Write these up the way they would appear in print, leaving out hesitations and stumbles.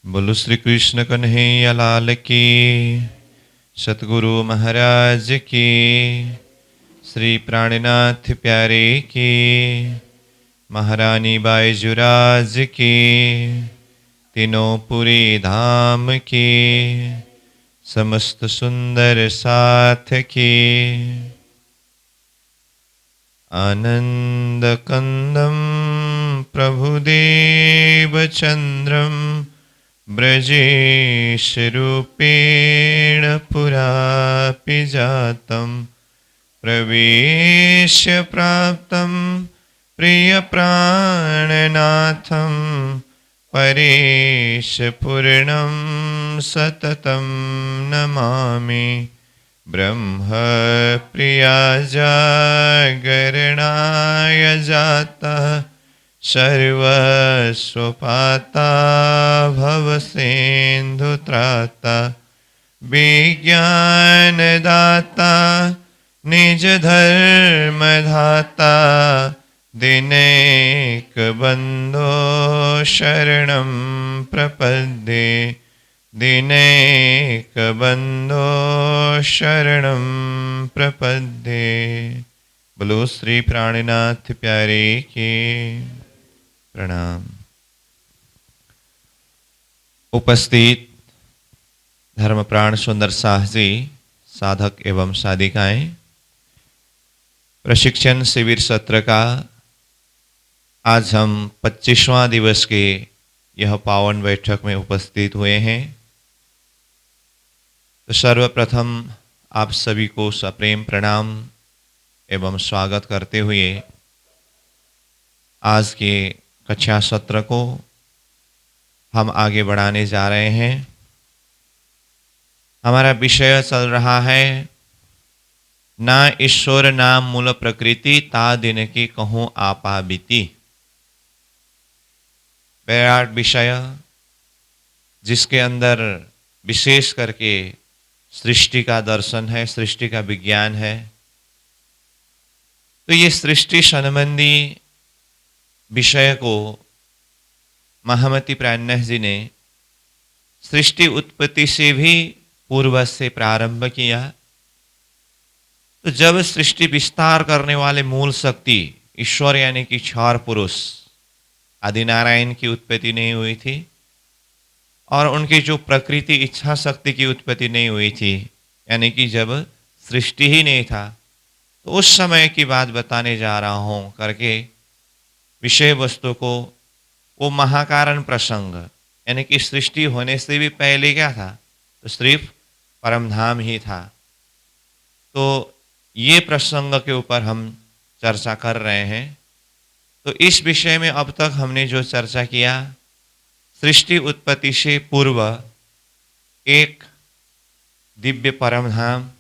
बोलो श्री कृष्ण कन्हैया लाल की, सतगुरु महाराज की, श्री प्राणनाथ प्यारे की, महारानी बाईजुराज की, तीनों पुरी धाम की, समस्त सुंदर साथ की। आनंद कंदम प्रभुदेव चंद्रम ब्रजेश रूपेण पुरापि जातं प्रवेश्य प्राप्तं प्रियप्राणनाथं परेश पूर्णं सततं नमामि। ब्रह्म प्रिया जागरणाय जातः सर्वस्वपाता भवसिन्धुत्राता विज्ञानदाता निजधर्मधाता दिनैकबन्धो शरणं प्रपद्ये दिनैकबन्धो शरणं प्रपद्ये। बोलो श्री प्राणनाथ प्यारे की प्रणाम। उपस्थित धर्मप्राण सुंदर साहसी साधक एवं साधिकाएं, प्रशिक्षण शिविर सत्र का आज हम 25वां दिवस के यह पावन बैठक में उपस्थित हुए हैं। तो सर्वप्रथम आप सभी को सप्रेम प्रणाम एवं स्वागत करते हुए आज के कक्षा सत्र को हम आगे बढ़ाने जा रहे हैं। हमारा विषय चल रहा है ना ईश्वर नाम मूल प्रकृति ता दिन की कहूँ आपा बीती। विराट विषय जिसके अंदर विशेष करके सृष्टि का दर्शन है, सृष्टि का विज्ञान है। तो ये सृष्टि संबंधी विषय को महामती प्राणनाथ जी ने सृष्टि उत्पत्ति से भी पूर्व से प्रारंभ किया। तो जब सृष्टि विस्तार करने वाले मूल शक्ति ईश्वर यानी कि क्षर पुरुष आदि नारायण की उत्पत्ति नहीं हुई थी और उनकी जो प्रकृति इच्छा शक्ति की उत्पत्ति नहीं हुई थी, यानी कि जब सृष्टि ही नहीं था, तो उस समय की बात बताने जा रहा हूं करके विषय वस्तु को वो महाकारण प्रसंग यानी कि सृष्टि होने से भी पहले क्या था, तो सिर्फ परमधाम ही था। तो ये प्रसंग के ऊपर हम चर्चा कर रहे हैं। तो इस विषय में अब तक हमने जो चर्चा किया, सृष्टि उत्पत्ति से पूर्व एक दिव्य परमधाम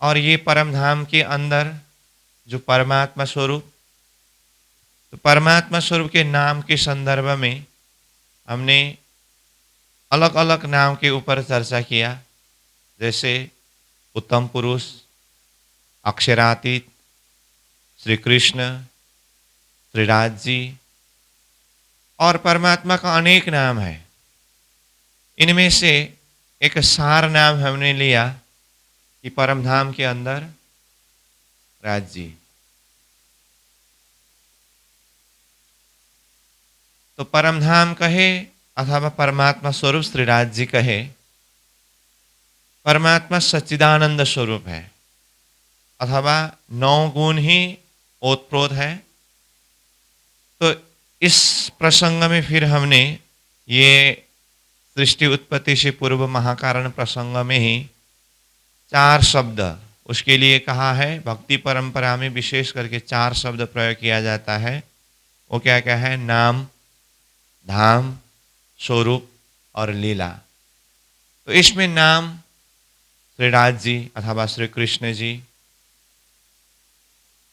और ये परमधाम के अंदर जो परमात्मा स्वरूप, तो परमात्मा स्वरूप के नाम के संदर्भ में हमने अलग अलग नाम के ऊपर चर्चा किया, जैसे उत्तम पुरुष, अक्षरातीत, श्री कृष्ण, श्रीराज जी और परमात्मा का अनेक नाम है। इनमें से एक सार नाम हमने लिया कि परमधाम के अंदर राज जी। तो परमधाम कहे अथवा परमात्मा स्वरूप श्रीराज जी कहे, परमात्मा सच्चिदानंद स्वरूप है अथवा 9 गुण ही ओतप्रोत है। तो इस प्रसंग में फिर हमने ये सृष्टि उत्पत्ति से पूर्व महाकारण प्रसंग में ही 4 शब्द उसके लिए कहा है। भक्ति परंपरा में विशेष करके 4 शब्द प्रयोग किया जाता है। वो क्या क्या है? नाम, धाम, स्वरूप और लीला। तो इसमें नाम श्रीराज जी अथवा श्री कृष्ण जी।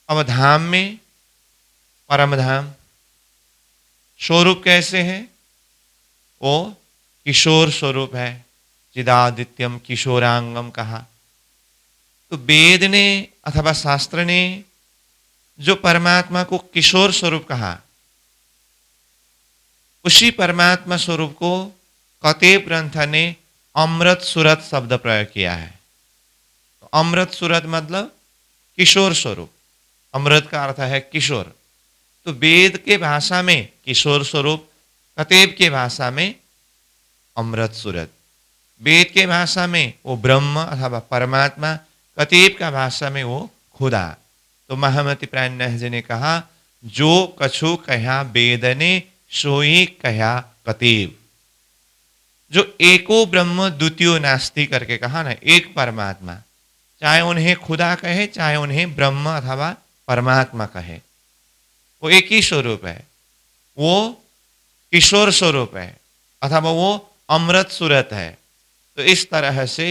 अब धाम में परमधाम। स्वरूप कैसे है? वो किशोर स्वरूप है, चिदादित्यम किशोरांगम कहा। तो वेद ने अथवा शास्त्र ने जो परमात्मा को किशोर स्वरूप कहा, उसी परमात्मा स्वरूप को कतेब ग्रंथ ने अमृत सुरत शब्द प्रयोग किया है। तो अमृत सुरत मतलब किशोर स्वरूप, अमृत का अर्थ है किशोर। तो वेद के भाषा में किशोर स्वरूप, कतेब के भाषा में अमृत सुरत। वेद के भाषा में वो ब्रह्म अथवा परमात्मा, कतेब का भाषा में वो खुदा। तो महामति प्राणनाथ जी ने कहा, जो कछु कहा वेद ने सोई कहा कतेब। जो एको ब्रह्म द्वितीयो नास्ति करके कहा ना, एक परमात्मा, चाहे उन्हें खुदा कहे चाहे उन्हें ब्रह्म अथवा परमात्मा कहे, वो एक ही स्वरूप है, वो किशोर स्वरूप है अथवा वो अमृत सुरत है। तो इस तरह से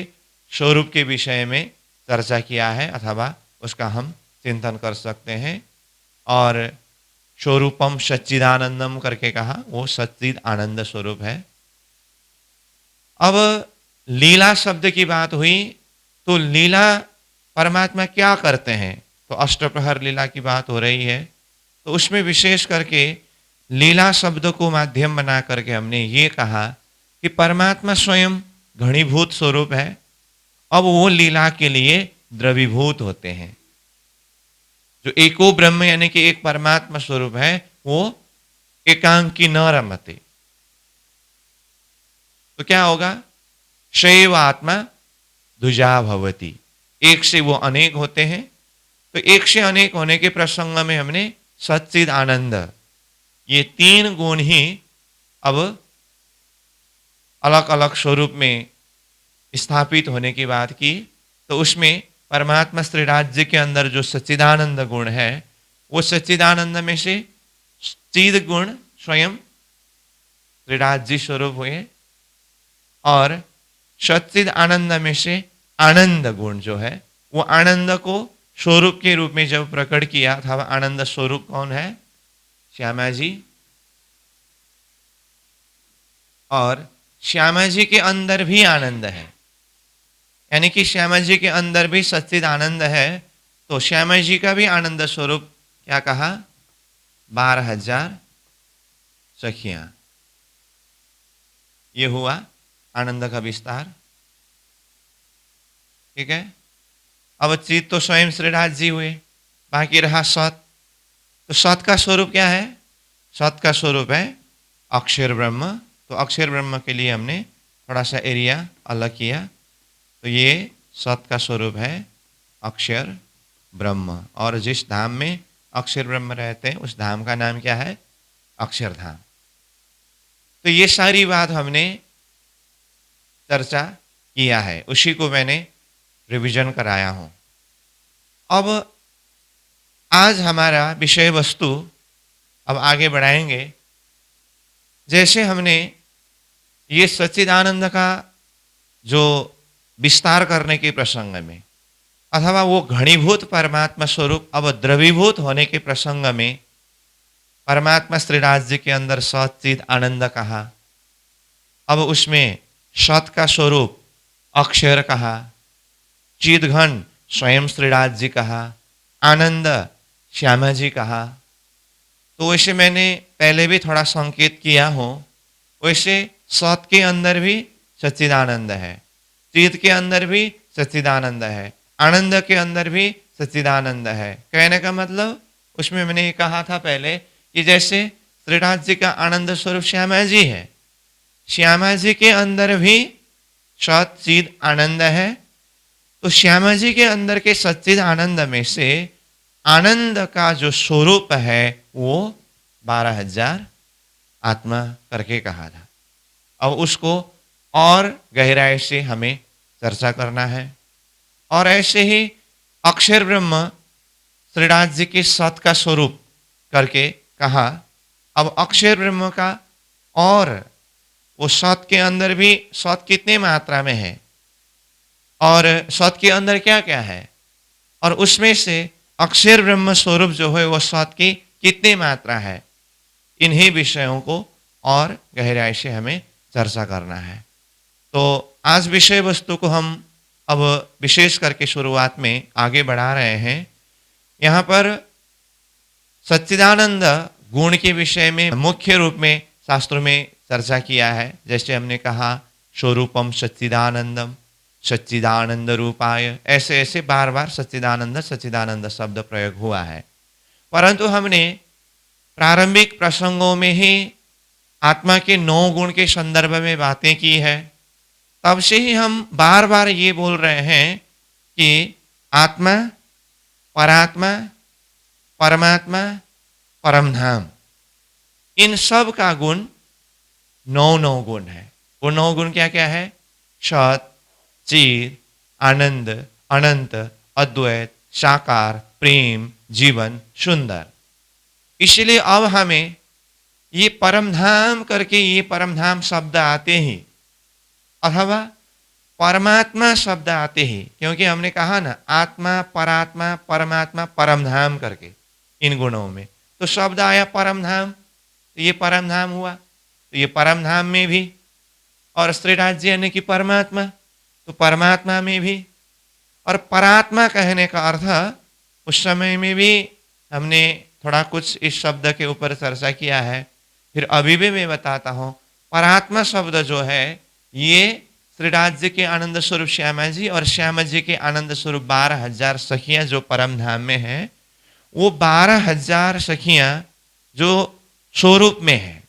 स्वरूप के विषय में चर्चा किया है अथवा उसका हम चिंतन कर सकते हैं। और स्वरूपम सच्चिदानंदम करके कहा, वो सच्चिद आनंद स्वरूप है। अब लीला शब्द की बात हुई, तो लीला परमात्मा क्या करते हैं, तो अष्टप्रहर लीला की बात हो रही है। तो उसमें विशेष करके लीला शब्द को माध्यम बना करके हमने ये कहा कि परमात्मा स्वयं घनीभूत स्वरूप है, अब वो लीला के लिए द्रवीभूत होते हैं। जो एको ब्रह्म यानी कि एक परमात्मा स्वरूप है, वो एकांकी न रमते। तो क्या होगा, शैव आत्मा द्विजा भवति, एक से वो अनेक होते हैं। तो एक से अनेक होने के प्रसंग में हमने सच्चिद आनंद, ये तीन गुण ही अब अलग अलग स्वरूप में स्थापित होने की बात की। तो उसमें परमात्मा श्री राज्य के अंदर जो सच्चिदानंद गुण है, वो सच्चिदानंद में से चिद गुण स्वयं श्री राज्य स्वरूप हुए, और सच्चिद आनंद में से आनंद गुण जो है, वो आनंद को स्वरूप के रूप में जब प्रकट किया था, आनंद स्वरूप कौन है, श्यामा जी। और श्यामा जी के अंदर भी आनंद है, यानी कि श्यामा जी के अंदर भी सच्चिद आनंद है। तो श्यामा जी का भी आनंद स्वरूप क्या कहा, 12,000 सखियां। ये हुआ आनंद का विस्तार, ठीक है। अब चित तो स्वयं श्रीनाथ जी हुए, बाकी रहा सत। तो सत का स्वरूप क्या है, सत का स्वरूप है अक्षर ब्रह्म। तो अक्षर ब्रह्म के लिए हमने थोड़ा सा एरिया अलग किया। तो ये सत का स्वरूप है अक्षर ब्रह्म, और जिस धाम में अक्षर ब्रह्म रहते हैं उस धाम का नाम क्या है, अक्षरधाम। तो ये सारी बात हमने चर्चा किया है, उसी को मैंने रिवीजन कराया हूं। अब आज हमारा विषय वस्तु अब आगे बढ़ाएंगे। जैसे हमने ये सच्चिदानंद का जो विस्तार करने के प्रसंग में अथवा वो घनीभूत परमात्मा स्वरूप अब द्रवीभूत होने के प्रसंग में परमात्मा श्री राज्य के अंदर सच्चिद आनंद कहा। अब उसमें सत का स्वरूप अक्षर कहा, चिदघन स्वयं श्रीनाथ जी कहा, आनंद श्यामा जी कहा। तो वैसे मैंने पहले भी थोड़ा संकेत किया हो, वैसे सत के अंदर भी सच्चिदानंद है, चिद के अंदर भी सच्चिदानंद है, आनंद के अंदर भी सच्चिदानंद है। कहने का मतलब उसमें मैंने ये कहा था पहले कि जैसे श्रीनाथ जी का आनंद स्वरूप श्यामा जी है, श्यामा जी के अंदर भी सच्चिद आनंद है। तो श्यामा जी के अंदर के सच्चिद आनंद में से आनंद का जो स्वरूप है वो 12,000 आत्मा करके कहा था। अब उसको और गहराई से हमें चर्चा करना है। और ऐसे ही अक्षर ब्रह्म श्रीनाथ जी के सत का स्वरूप करके कहा। अब अक्षर ब्रह्म का और वो सत के अंदर भी सत कितने मात्रा में है और सत के अंदर क्या क्या है, और उसमें से अक्षर ब्रह्म स्वरूप जो है वो सत की कितनी मात्रा है, इन्हीं विषयों को और गहराई से हमें चर्चा करना है। तो आज विषय वस्तु को हम अब विशेष करके शुरुआत में आगे बढ़ा रहे हैं। यहाँ पर सच्चिदानंद गुण के विषय में मुख्य रूप में शास्त्रों में चर्चा किया है। जैसे हमने कहा स्वरूपम सच्चिदानंदम, सच्चिदानंद रूपाय, ऐसे ऐसे बार बार सच्चिदानंद सच्चिदानंद शब्द प्रयोग हुआ है। परंतु हमने प्रारंभिक प्रसंगों में ही आत्मा के 9 गुण के संदर्भ में बातें की है। तब से ही हम बार बार ये बोल रहे हैं कि आत्मा, परात्मा, परमात्मा, परमधाम, इन सब का गुण 9 गुण है। वो 9 गुण क्या क्या है? सत, चित, आनंद, अनंत, अद्वैत, साकार, प्रेम, जीवन, सुंदर। इसलिए अब हमें ये परमधाम करके ये परमधाम शब्द आते ही अथवा परमात्मा शब्द आते ही, क्योंकि हमने कहा ना आत्मा, परात्मा, परमात्मा, परमधाम करके इन गुणों में, तो शब्द आया परमधाम, तो ये परमधाम हुआ। तो ये परमधाम में भी, और श्रीराज यानी कि परमात्मा, तो परमात्मा में भी, और परात्मा कहने का अर्थ उस समय में भी हमने थोड़ा कुछ इस शब्द के ऊपर चर्चा किया है। फिर अभी भी मैं बताता हूँ, परात्मा शब्द जो है ये श्रीराज जी के आनंद स्वरूप श्यामा जी और श्यामा जी के आनंद स्वरूप 12,000 सखियां जो परम धाम में है, वो 12,000 सखियां जो स्वरूप में है,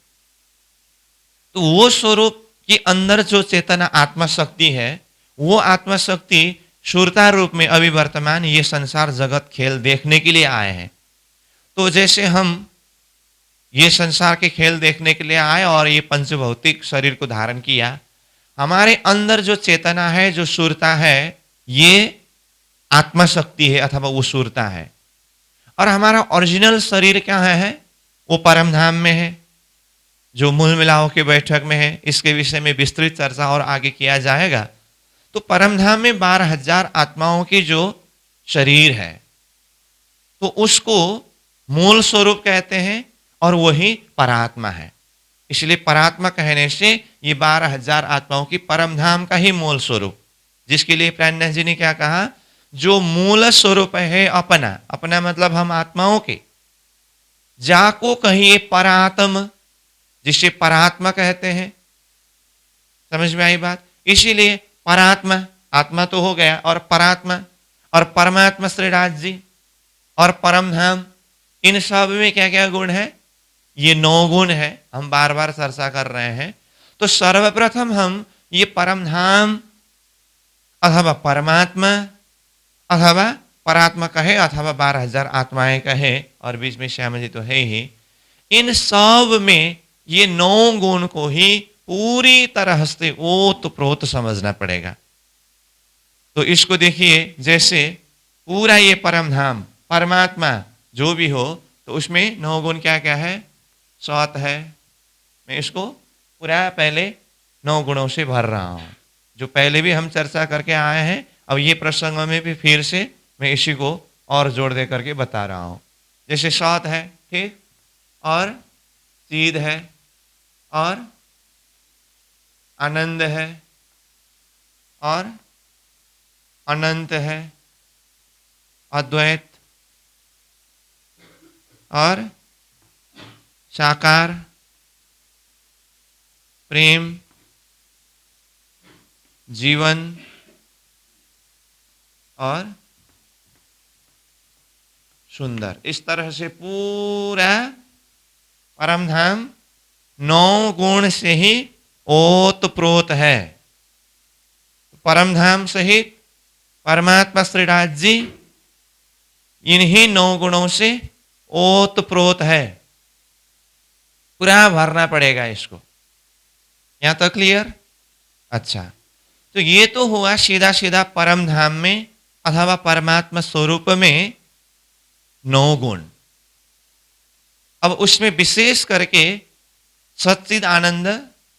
तो वो स्वरूप के अंदर जो चेतना आत्मा शक्ति है, वो आत्मा शक्ति शूरता रूप में अभी वर्तमान ये संसार जगत खेल देखने के लिए आए हैं। तो जैसे हम ये संसार के खेल देखने के लिए आए और ये पंचभौतिक शरीर को धारण किया, हमारे अंदर जो चेतना है, जो शूरता है, ये आत्मा शक्ति है अथवा वो शूरता है। और हमारा ओरिजिनल शरीर क्या है? वो परमधाम में है, जो मूल मिलाओं के बैठक में है। इसके विषय में विस्तृत चर्चा और आगे किया जाएगा। तो परमधाम में 12,000 आत्माओं की जो शरीर है, तो उसको मूल स्वरूप कहते हैं और वही परात्मा है। इसलिए परात्मा कहने से ये 12,000 आत्माओं की परमधाम का ही मूल स्वरूप, जिसके लिए प्राणनाथ जी ने क्या कहा, जो मूल स्वरूप है अपना, अपना मतलब हम आत्माओं के, जाको कहिए परात्म, जिसे परात्मा कहते हैं। समझ में आई बात? इसीलिए परात्मा, आत्मा तो हो गया, और परात्मा और परमात्मा श्रीराज जी और परमधाम, इन सब में क्या क्या गुण है? ये 9 गुण है, हम बार बार चर्चा कर रहे हैं। तो सर्वप्रथम हम ये परमधाम अथवा परमात्मा अथवा परात्मा कहे अथवा 12,000 आत्माएं कहे, और बीच में श्याम जी तो है ही, इन सब में ये 9 गुण को ही पूरी तरह से ओतप्रोत समझना पड़ेगा। तो इसको देखिए, जैसे पूरा ये परमधाम परमात्मा जो भी हो, तो उसमें 9 गुण क्या क्या है? सत है। मैं इसको पूरा पहले 9 गुणों से भर रहा हूं, जो पहले भी हम चर्चा करके आए हैं। अब ये प्रसंग में भी फिर से मैं इसी को और जोड़ दे करके बता रहा हूं। जैसे सत है, ठीक, और चिद है, और आनंद है, और अनंत है, अद्वैत, और साकार, प्रेम, जीवन, और सुंदर। इस तरह से पूरा परमधाम 9 गुण से ही ओतप्रोत है। परमधाम सहित परमात्मा श्रीराज जी इन्हीं 9 गुणों से ओतप्रोत है। पूरा भरना पड़ेगा इसको। यहां तक क्लियर? अच्छा, तो ये तो हुआ सीधा सीधा परम धाम में अथवा परमात्मा स्वरूप में 9 गुण। अब उसमें विशेष करके सच्चिद आनंद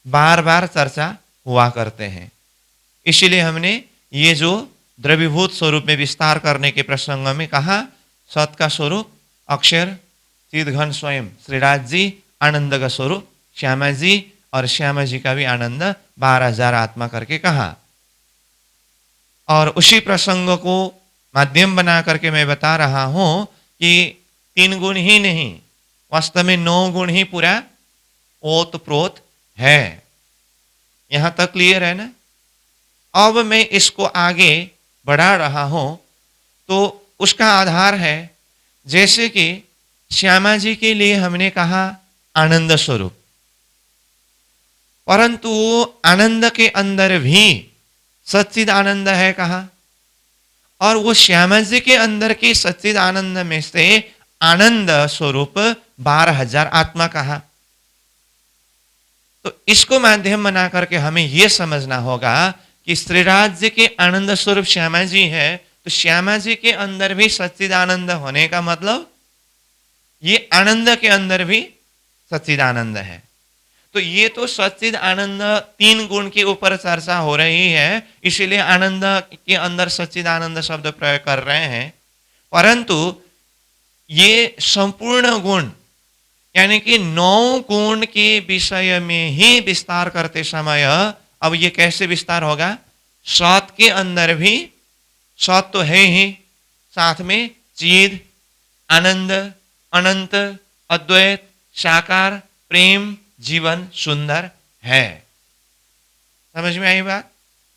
बार बार चर्चा हुआ करते हैं। इसीलिए हमने ये जो द्रव्यभूत स्वरूप में विस्तार करने के प्रसंग में कहा, सत का स्वरूप अक्षर चिद घन स्वयं श्रीराज जी, आनंद का स्वरूप श्यामा जी, और श्यामा जी का भी आनंद 12,000 आत्मा करके कहा। और उसी प्रसंग को माध्यम बना करके मैं बता रहा हूं कि 3 गुण ही नहीं, वास्तव में 9 गुण ही पूरा ओतप्रोत है। यहां तक क्लियर है ना? अब मैं इसको आगे बढ़ा रहा हूं तो उसका आधार है, जैसे कि श्यामा जी के लिए हमने कहा आनंद स्वरूप, परंतु आनंद के अंदर भी सच्चिद आनंद है कहा, और वो श्यामा जी के अंदर के सच्चिद आनंद में से आनंद स्वरूप 12,000 आत्मा कहा। तो इसको माध्यम बना करके हमें यह समझना होगा कि श्रीराज जी के आनंद स्वरूप श्यामा जी है, तो श्यामा जी के अंदर भी सच्चिदानंद होने का मतलब ये आनंद के अंदर भी सच्चिदानंद है। तो ये तो सच्चिद आनंद 3 गुण के ऊपर चर्चा हो रही है, इसीलिए आनंद के अंदर सच्चिदानंद शब्द प्रयोग कर रहे हैं। परंतु ये संपूर्ण गुण यानी कि 9 गुण के विषय में ही विस्तार करते समय, अब ये कैसे विस्तार होगा? सत के अंदर भी सत तो है ही, साथ में चिद, आनंद, अनंत, अद्वैत, साकार, प्रेम, जीवन, सुंदर है। समझ में आई बात?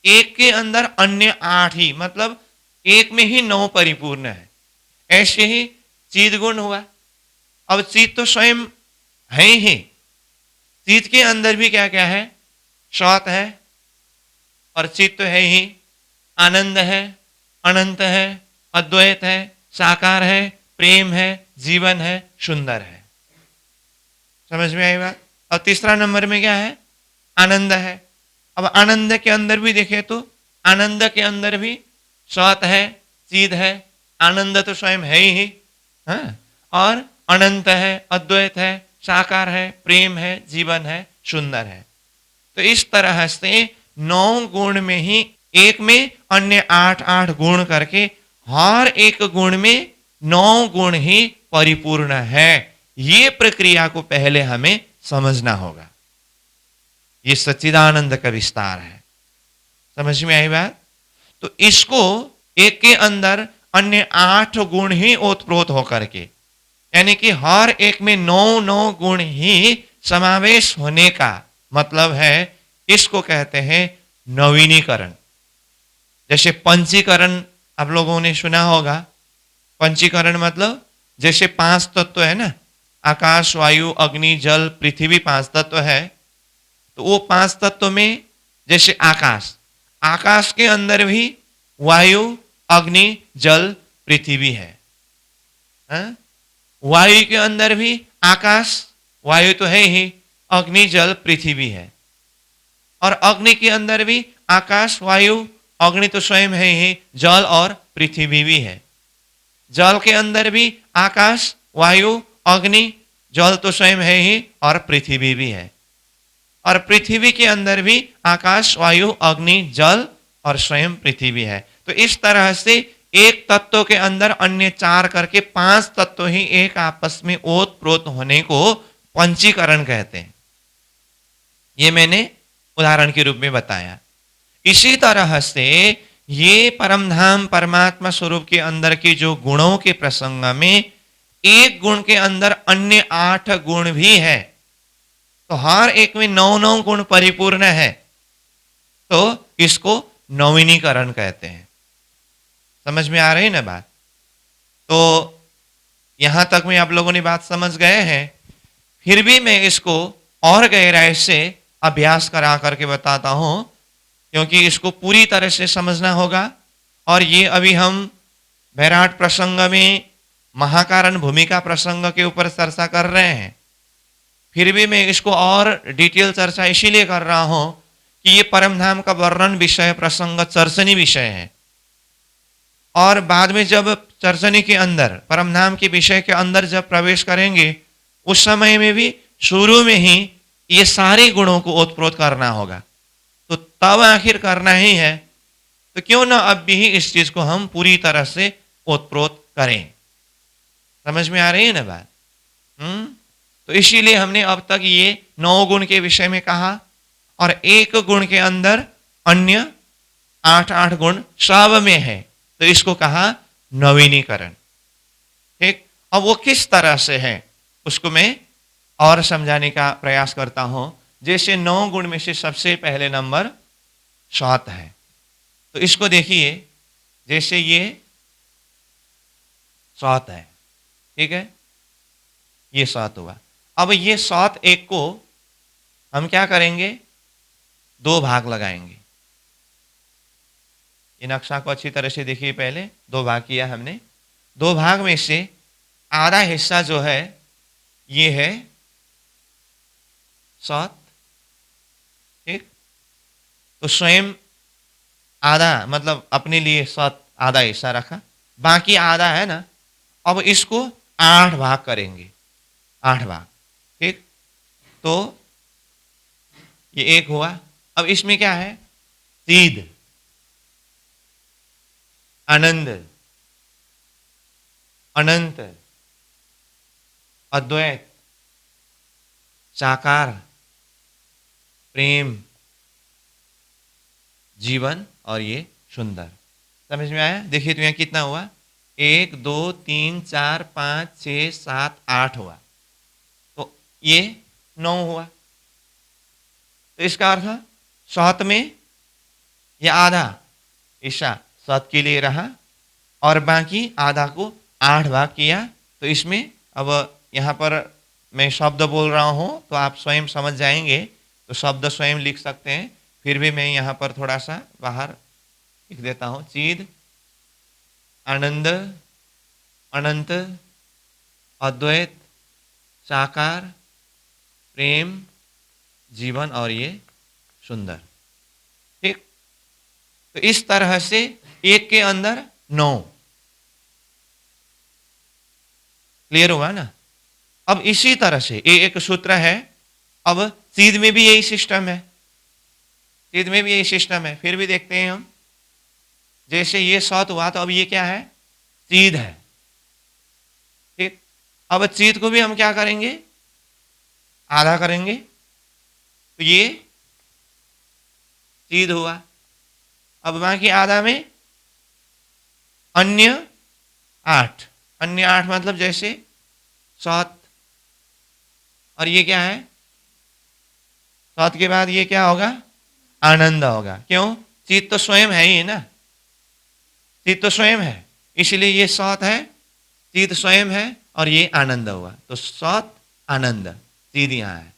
एक के अंदर अन्य 8 ही, मतलब एक में ही 9 परिपूर्ण है। ऐसे ही चिद गुण हुआ। अब चिद तो स्वयं है ही, चिद के अंदर भी क्या क्या है? सत है, और चिद तो है ही, आनंद है, अनंत है, अद्वैत है, साकार है, प्रेम है, जीवन है, सुंदर है। समझ में आई बात? और तीसरा नंबर में क्या है? आनंद है। अब आनंद के अंदर भी देखें तो आनंद के अंदर भी सत है, चिद है, आनंद तो स्वयं है ही, हाँ? और अनंत है, अद्वैत है, साकार है, प्रेम है, जीवन है, सुंदर है। तो इस तरह से 9 गुण में ही एक में अन्य 8 गुण करके हर एक गुण में 9 गुण ही परिपूर्ण है। ये प्रक्रिया को पहले हमें समझना होगा। ये सच्चिदानंद का विस्तार है। समझ में आई बात? तो इसको एक के अंदर अन्य 8 गुण ही ओतप्रोत होकर के, यानी कि हर एक में 9 गुण ही समावेश होने का मतलब है, इसको कहते हैं नवीनीकरण। जैसे पंचीकरण आप लोगों ने सुना होगा। पंचीकरण मतलब जैसे 5 तत्व है ना, आकाश, वायु, अग्नि, जल, पृथ्वी 5 तत्व है। तो वो 5 तत्व में जैसे आकाश, आकाश के अंदर भी वायु, अग्नि, जल, पृथ्वी है, हाँ? वायु के अंदर भी आकाश, वायु तो है ही, अग्नि, जल, पृथ्वी है। और अग्नि के अंदर भी आकाश, वायु, अग्नि तो स्वयं है ही, जल और पृथ्वी भी है। जल के अंदर भी आकाश, वायु, अग्नि, जल तो स्वयं है ही, और पृथ्वी भी है। और पृथ्वी के अंदर भी आकाश, वायु, अग्नि, जल और स्वयं पृथ्वी है। तो इस तरह से एक तत्व के अंदर अन्य 4 करके 5 तत्व ही एक आपस में ओत प्रोत होने को पंचीकरण कहते हैं। ये मैंने उदाहरण के रूप में बताया। इसी तरह से ये परमधाम परमात्मा स्वरूप के अंदर के जो गुणों के प्रसंग में एक गुण के अंदर अन्य 8 गुण भी है, तो हर एक में 9 गुण परिपूर्ण है, तो इसको नवीनीकरण कहते हैं। समझ में आ रही ना बात? तो यहां तक में आप लोगों ने बात समझ गए हैं। फिर भी मैं इसको और गहराई से अभ्यास करा करके बताता हूं, क्योंकि इसको पूरी तरह से समझना होगा। और ये अभी हम वैराट प्रसंग में महाकारण भूमिका प्रसंग के ऊपर चर्चा कर रहे हैं। फिर भी मैं इसको और डिटेल चर्चा इसीलिए कर रहा हूं कि ये परमधाम का वर्णन विषय प्रसंग चर्चनी विषय है। और बाद में जब चर्चनी के अंदर, परमधाम के विषय के अंदर जब प्रवेश करेंगे, उस समय में भी शुरू में ही ये सारे गुणों को ओतप्रोत करना होगा। तो तब आखिर करना ही है, तो क्यों ना अब भी इस चीज को हम पूरी तरह से ओतप्रोत करें। समझ में आ रही है ना बात? तो इसीलिए हमने अब तक ये 9 गुण के विषय में कहा, और एक गुण के अंदर अन्य 8 गुण सब में है, तो इसको कहा नवीनीकरण। ठीक, अब वो किस तरह से है उसको मैं और समझाने का प्रयास करता हूं। जैसे 9 गुण में से सबसे पहले नंबर सौत है। तो इसको देखिए, जैसे ये सौत है, ठीक है, ये सौत हुआ। अब ये सौत एक को हम क्या करेंगे, 2 भाग लगाएंगे। ये नक्शा को अच्छी तरह से देखिए, पहले 2 भाग किया हमने। 2 भाग में से आधा हिस्सा जो है ये है सौत, ठीक। तो स्वयं आधा, मतलब अपने लिए सौत आधा हिस्सा रखा, बाकी आधा है ना, अब इसको 8 भाग करेंगे, 8 भाग, ठीक। तो ये एक हुआ। अब इसमें क्या है, सीध, आनंद, अनंत, अद्वैत, साकार, प्रेम, जीवन और ये सुंदर। समझ में आया? देखिए तो यहाँ कितना हुआ, 1 2 3 4 5 6 7 8 हुआ, तो ये 9 हुआ। तो इसका अर्थ सौत में ये आधा हिस्सा सौत के लिए रहा और बाकी आधा को 8 भाग किया। तो इसमें अब यहाँ पर मैं शब्द बोल रहा हूँ तो आप स्वयं समझ जाएंगे, तो शब्द स्वयं लिख सकते हैं। फिर भी मैं यहाँ पर थोड़ा सा बाहर लिख देता हूँ। चिद, आनंद, अनंत, अद्वैत, साकार, प्रेम, जीवन और ये सुंदर, ठीक। तो इस तरह से एक के अंदर 9, क्लियर हुआ ना। अब इसी तरह से ये एक सूत्र है। अब सीध में भी यही सिस्टम है, सीध में भी यही सिस्टम है। फिर भी देखते हैं हम, जैसे ये सौत हुआ तो अब ये क्या है, सीध है, ठीक। अब सीध को भी हम क्या करेंगे, आधा करेंगे, तो ये सीध हुआ। अब बाकी आधा में अन्य 8, अन्य 8 मतलब जैसे सौत, और ये क्या है, सौत के बाद ये क्या होगा, आनंद होगा। क्यों, चित्त तो स्वयं है ही ना, चित्त तो स्वयं है, इसलिए ये सौत है, चित्त स्वयं है और ये आनंद हुआ। तो सौत, आनंद, चिद यहाँ है।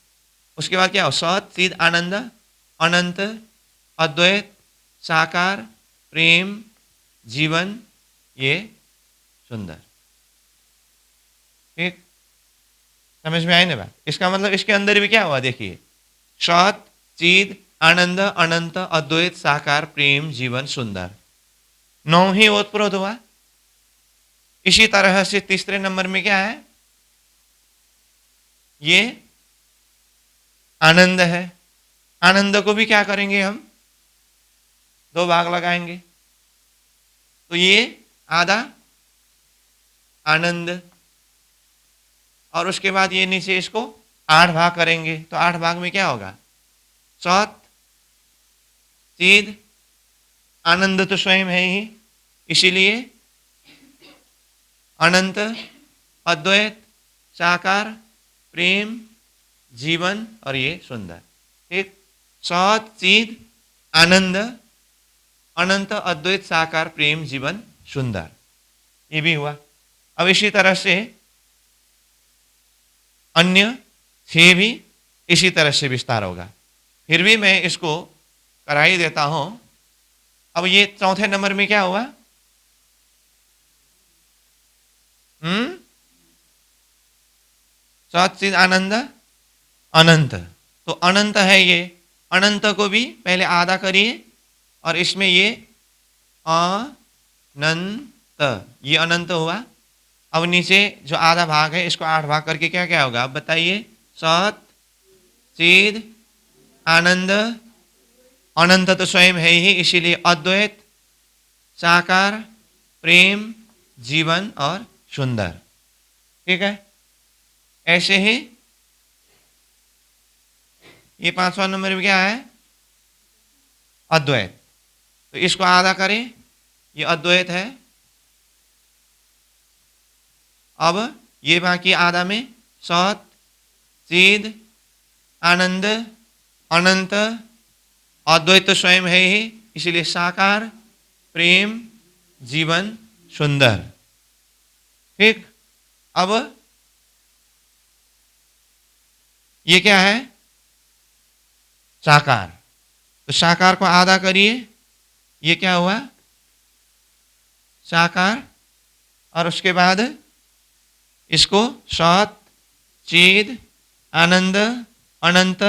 उसके बाद क्या हो, सौत, चिद, आनंद, अनंत, अद्वैत, साकार, प्रेम, जीवन, ये सुंदर, ठीक। समझ में आई ना बात? इसका मतलब इसके अंदर भी क्या हुआ, देखिए, सौत, चिद, आनंद, अनंत, अद्वैत, साकार, प्रेम, जीवन, सुंदर, 9 ही ओतप्रोत हुआ। इसी तरह से तीसरे नंबर में क्या है, ये आनंद है। आनंद को भी क्या करेंगे हम, 2 भाग लगाएंगे, तो ये आधा आनंद, और उसके बाद ये नीचे इसको 8 भाग करेंगे, तो 8 भाग में क्या होगा, सौत, चिद, आनंद तो स्वयं है ही, इसीलिए अनंत, अद्वैत, साकार, प्रेम, जीवन और ये सुंदर, ठीक। सौत, चिद, आनंद, अनंत, अद्वैत, साकार, प्रेम, जीवन, सुंदर, ये भी हुआ। अब इसी तरह से अन्य 6 भी इसी तरह से विस्तार होगा। फिर भी मैं इसको करा ही देता हूं। अब ये चौथे नंबर में क्या हुआ, सौत, चिद, आनंद, अनंत, तो अनंत है ये। अनंत को भी पहले आधा करिए और इसमें ये अनंत, ये अनंत हुआ। अब नीचे जो आधा भाग है इसको 8 भाग करके क्या क्या होगा, अब बताइए, सौत, चिद, आनंद, अनंत तो स्वयं है ही, इसीलिए अद्वैत, साकार, प्रेम, जीवन और सुंदर, ठीक है। ऐसे ही ये 5वां नंबर में क्या है, अद्वैत, तो इसको आधा करें, ये अद्वैत है। अब ये बाकी आधा में सौत, चिद, आनंद, अनंत, अद्वैत तो स्वयं है ही, इसीलिए साकार, प्रेम, जीवन, सुंदर। ठीक, अब ये क्या है? साकार। तो साकार को आधा करिए, ये क्या हुआ? साकार। और उसके बाद इसको सत, चिद, आनंद, अनंत,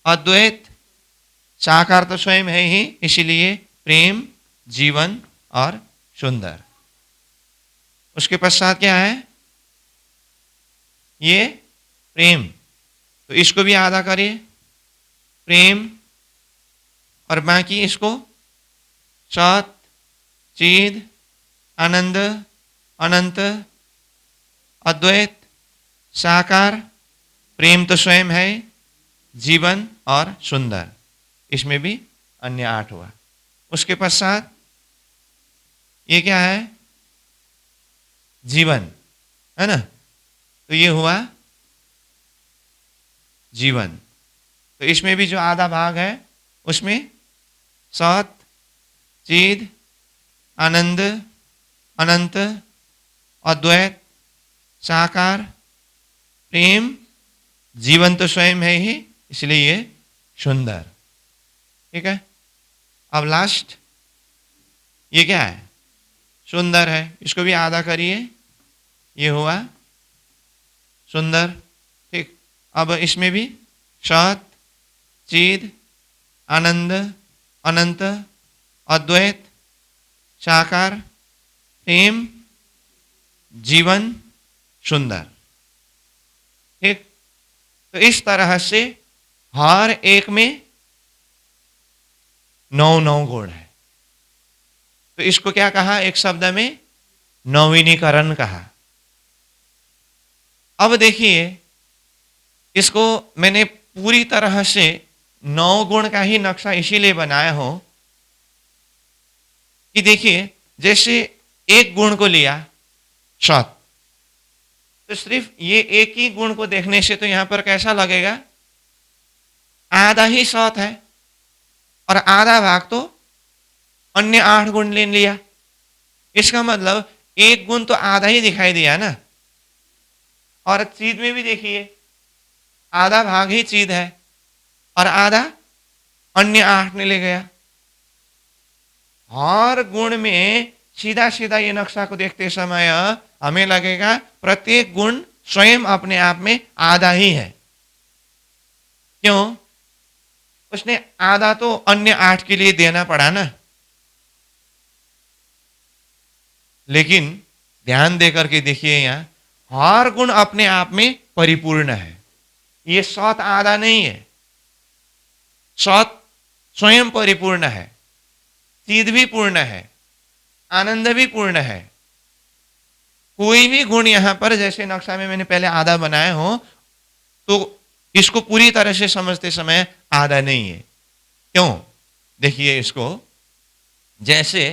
अद्वैत। साकार तो स्वयं है ही, इसीलिए प्रेम, जीवन और सुंदर। उसके पश्चात क्या है? ये प्रेम। तो इसको भी आधा करिए, प्रेम, और बाकी इसको सत, चिद, आनंद, अनंत, अद्वैत, साकार, प्रेम तो स्वयं है, जीवन और सुंदर। इसमें भी अन्य 8 हुआ। उसके पश्चात ये क्या है? जीवन, है ना? तो ये हुआ जीवन। तो इसमें भी जो आधा भाग है उसमें सत, चिद, आनंद, अनंत, अद्वैत, साकार, प्रेम, जीवन तो स्वयं है ही, इसलिए ये सुंदर। ठीक है। अब लास्ट ये क्या है? सुंदर है। इसको भी आधा करिए, ये हुआ सुंदर। ठीक, अब इसमें भी सत, चिद, आनंद, अनंत, अद्वैत, साकार, प्रेम, जीवन, सुंदर। ठीक, तो इस तरह से हर एक में 9 गुण है। तो इसको क्या कहा? एक शब्द में नवीनीकरण कहा। अब देखिए, इसको मैंने पूरी तरह से 9 गुण का ही नक्शा इसीलिए बनाया हो कि देखिए, जैसे एक गुण को लिया सत, तो सिर्फ ये एक ही गुण को देखने से तो यहां पर कैसा लगेगा? आधा ही सत है और आधा भाग तो अन्य 8 गुण ले लिया। इसका मतलब एक गुण तो आधा ही दिखाई दिया ना। और चिद में भी देखिए, आधा भाग ही चिद है और आधा अन्य 8 ने ले गया। हर गुण में सीधा सीधा ये नक्शा को देखते समय हमें लगेगा प्रत्येक गुण स्वयं अपने आप में आधा ही है। क्यों? उसने आधा तो अन्य 8 के लिए देना पड़ा ना। लेकिन ध्यान देकर के देखिए, यहां हर गुण अपने आप में परिपूर्ण है। ये सत आधा नहीं है, सत स्वयं परिपूर्ण है, चिद भी पूर्ण है, आनंद भी पूर्ण है। कोई भी गुण यहां पर, जैसे नक्शा में मैंने पहले आधा बनाया हो, तो इसको पूरी तरह से समझते समय आधा नहीं है। क्यों? देखिए इसको, जैसे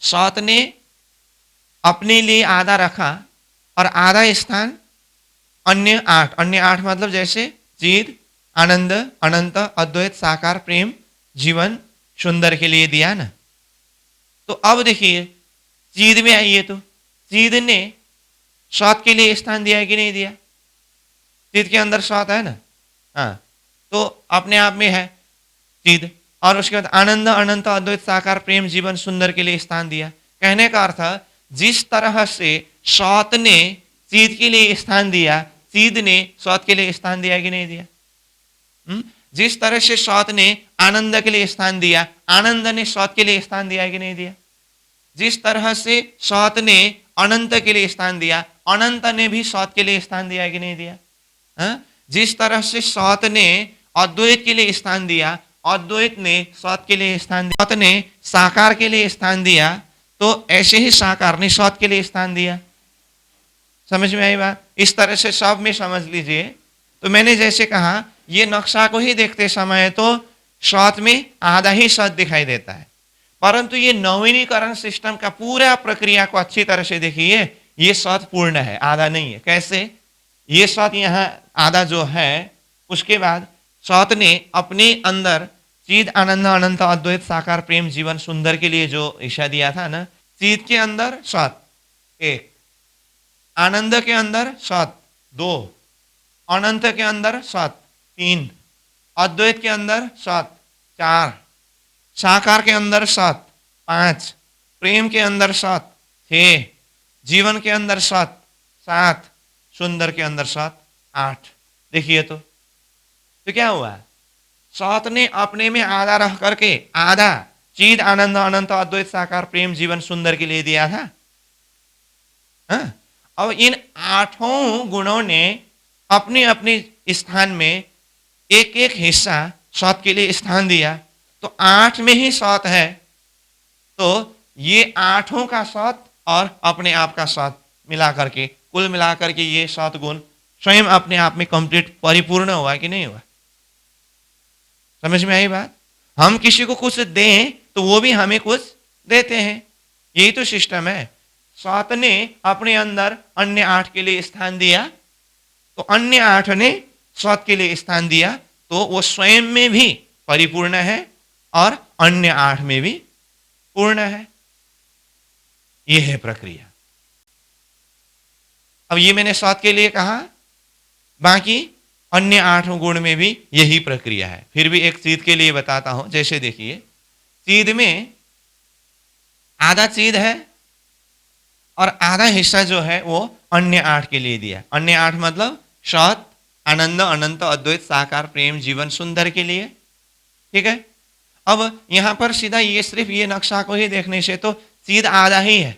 सत ने अपने लिए आधा रखा और आधा स्थान अन्य 8 मतलब जैसे चिद, आनंद, अनंत, अद्वैत, साकार, प्रेम, जीवन, सुंदर के लिए दिया ना। तो अब देखिए, चिद में आइए, तो चिद ने सत के लिए स्थान दिया है कि नहीं दिया? चिद के अंदर सत है ना। हाँ, तो अपने आप में है चिद। और उसके बाद आनंद, अनंत, अद्वैत, साकार, प्रेम, जीवन, सुंदर के लिए स्थान दिया। कहने का अर्थ, जिस तरह से सत ने चिद के लिए स्थान दिया, चिद ने सत के लिए स्थान दिया कि नहीं दिया? जिस तरह से सत ने आनंद के लिए स्थान दिया, आनंद ने सत के लिए स्थान दिया कि नहीं दिया? जिस तरह से सत ने अनंत के लिए स्थान दिया, अनंत ने भी सत के लिए स्थान दिया कि नहीं दिया? जिस तरह से सत ने अद्वैत के लिए स्थान दिया, अद्वैत ने सत के लिए स्थान दिया, सत ने साकार के लिए स्थान दिया, तो ऐसे ही साकार ने सत के लिए स्थान दिया। समझ में आई बात? इस तरह से सब में समझ लीजिए। तो मैंने जैसे कहा, ये नक्शा को ही देखते समय तो सत में आधा ही सत दिखाई देता है, परंतु ये नवीनीकरण सिस्टम का पूरा प्रक्रिया को अच्छी तरह से देखिए, ये सत पूर्ण है, आधा नहीं है। कैसे? ये सत यहाँ आधा जो है, उसके बाद सौत ने अपने अंदर चिद आनंद अनंत अद्वैत साकार प्रेम जीवन सुंदर के लिए जो ईशा दिया था ना, चिद के अंदर सत एक, आनंद के अंदर सत दो, अनंत के अंदर सत तीन, अद्वैत के अंदर सत चार, साकार के अंदर सत पांच, प्रेम के अंदर सत छह, जीवन के अंदर सत सात, सुंदर के अंदर सत आठ। देखिए तो क्या हुआ, सत ने अपने में आधा रह करके आधा चिद आनंद अनंत अद्वैत साकार प्रेम जीवन सुंदर के लिए दिया था। हाँ? अब इन आठों गुणों ने अपने अपने स्थान में एक एक हिस्सा सत के लिए स्थान दिया, तो आठ में ही सत है, तो ये आठों का सत और अपने आप का सत मिला करके कुल मिला करके ये सत गुण स्वयं अपने आप में कंप्लीट परिपूर्ण हुआ कि नहीं हुआ? समझ में आई बात? हम किसी को कुछ दें तो वो भी हमें कुछ देते हैं, यही तो सिस्टम है। सत ने अपने अंदर अन्य आठ के लिए स्थान दिया, तो अन्य आठ ने सत के लिए स्थान दिया, तो वो स्वयं में भी परिपूर्ण है और अन्य आठ में भी पूर्ण है। यह है प्रक्रिया। अब ये मैंने सत के लिए कहा, बाकी अन्य आठ गुण में भी यही प्रक्रिया है। फिर भी एक चिद के लिए बताता हूं। जैसे देखिए, चिद में आधा चिद है और आधा हिस्सा जो है वो अन्य आठ के लिए दिया। अन्य आठ मतलब सत आनंद अनंत अद्वैत साकार प्रेम जीवन सुंदर के लिए। ठीक है, अब यहां पर सीधा ये सिर्फ ये नक्शा को ही देखने से तो चिद आधा ही है,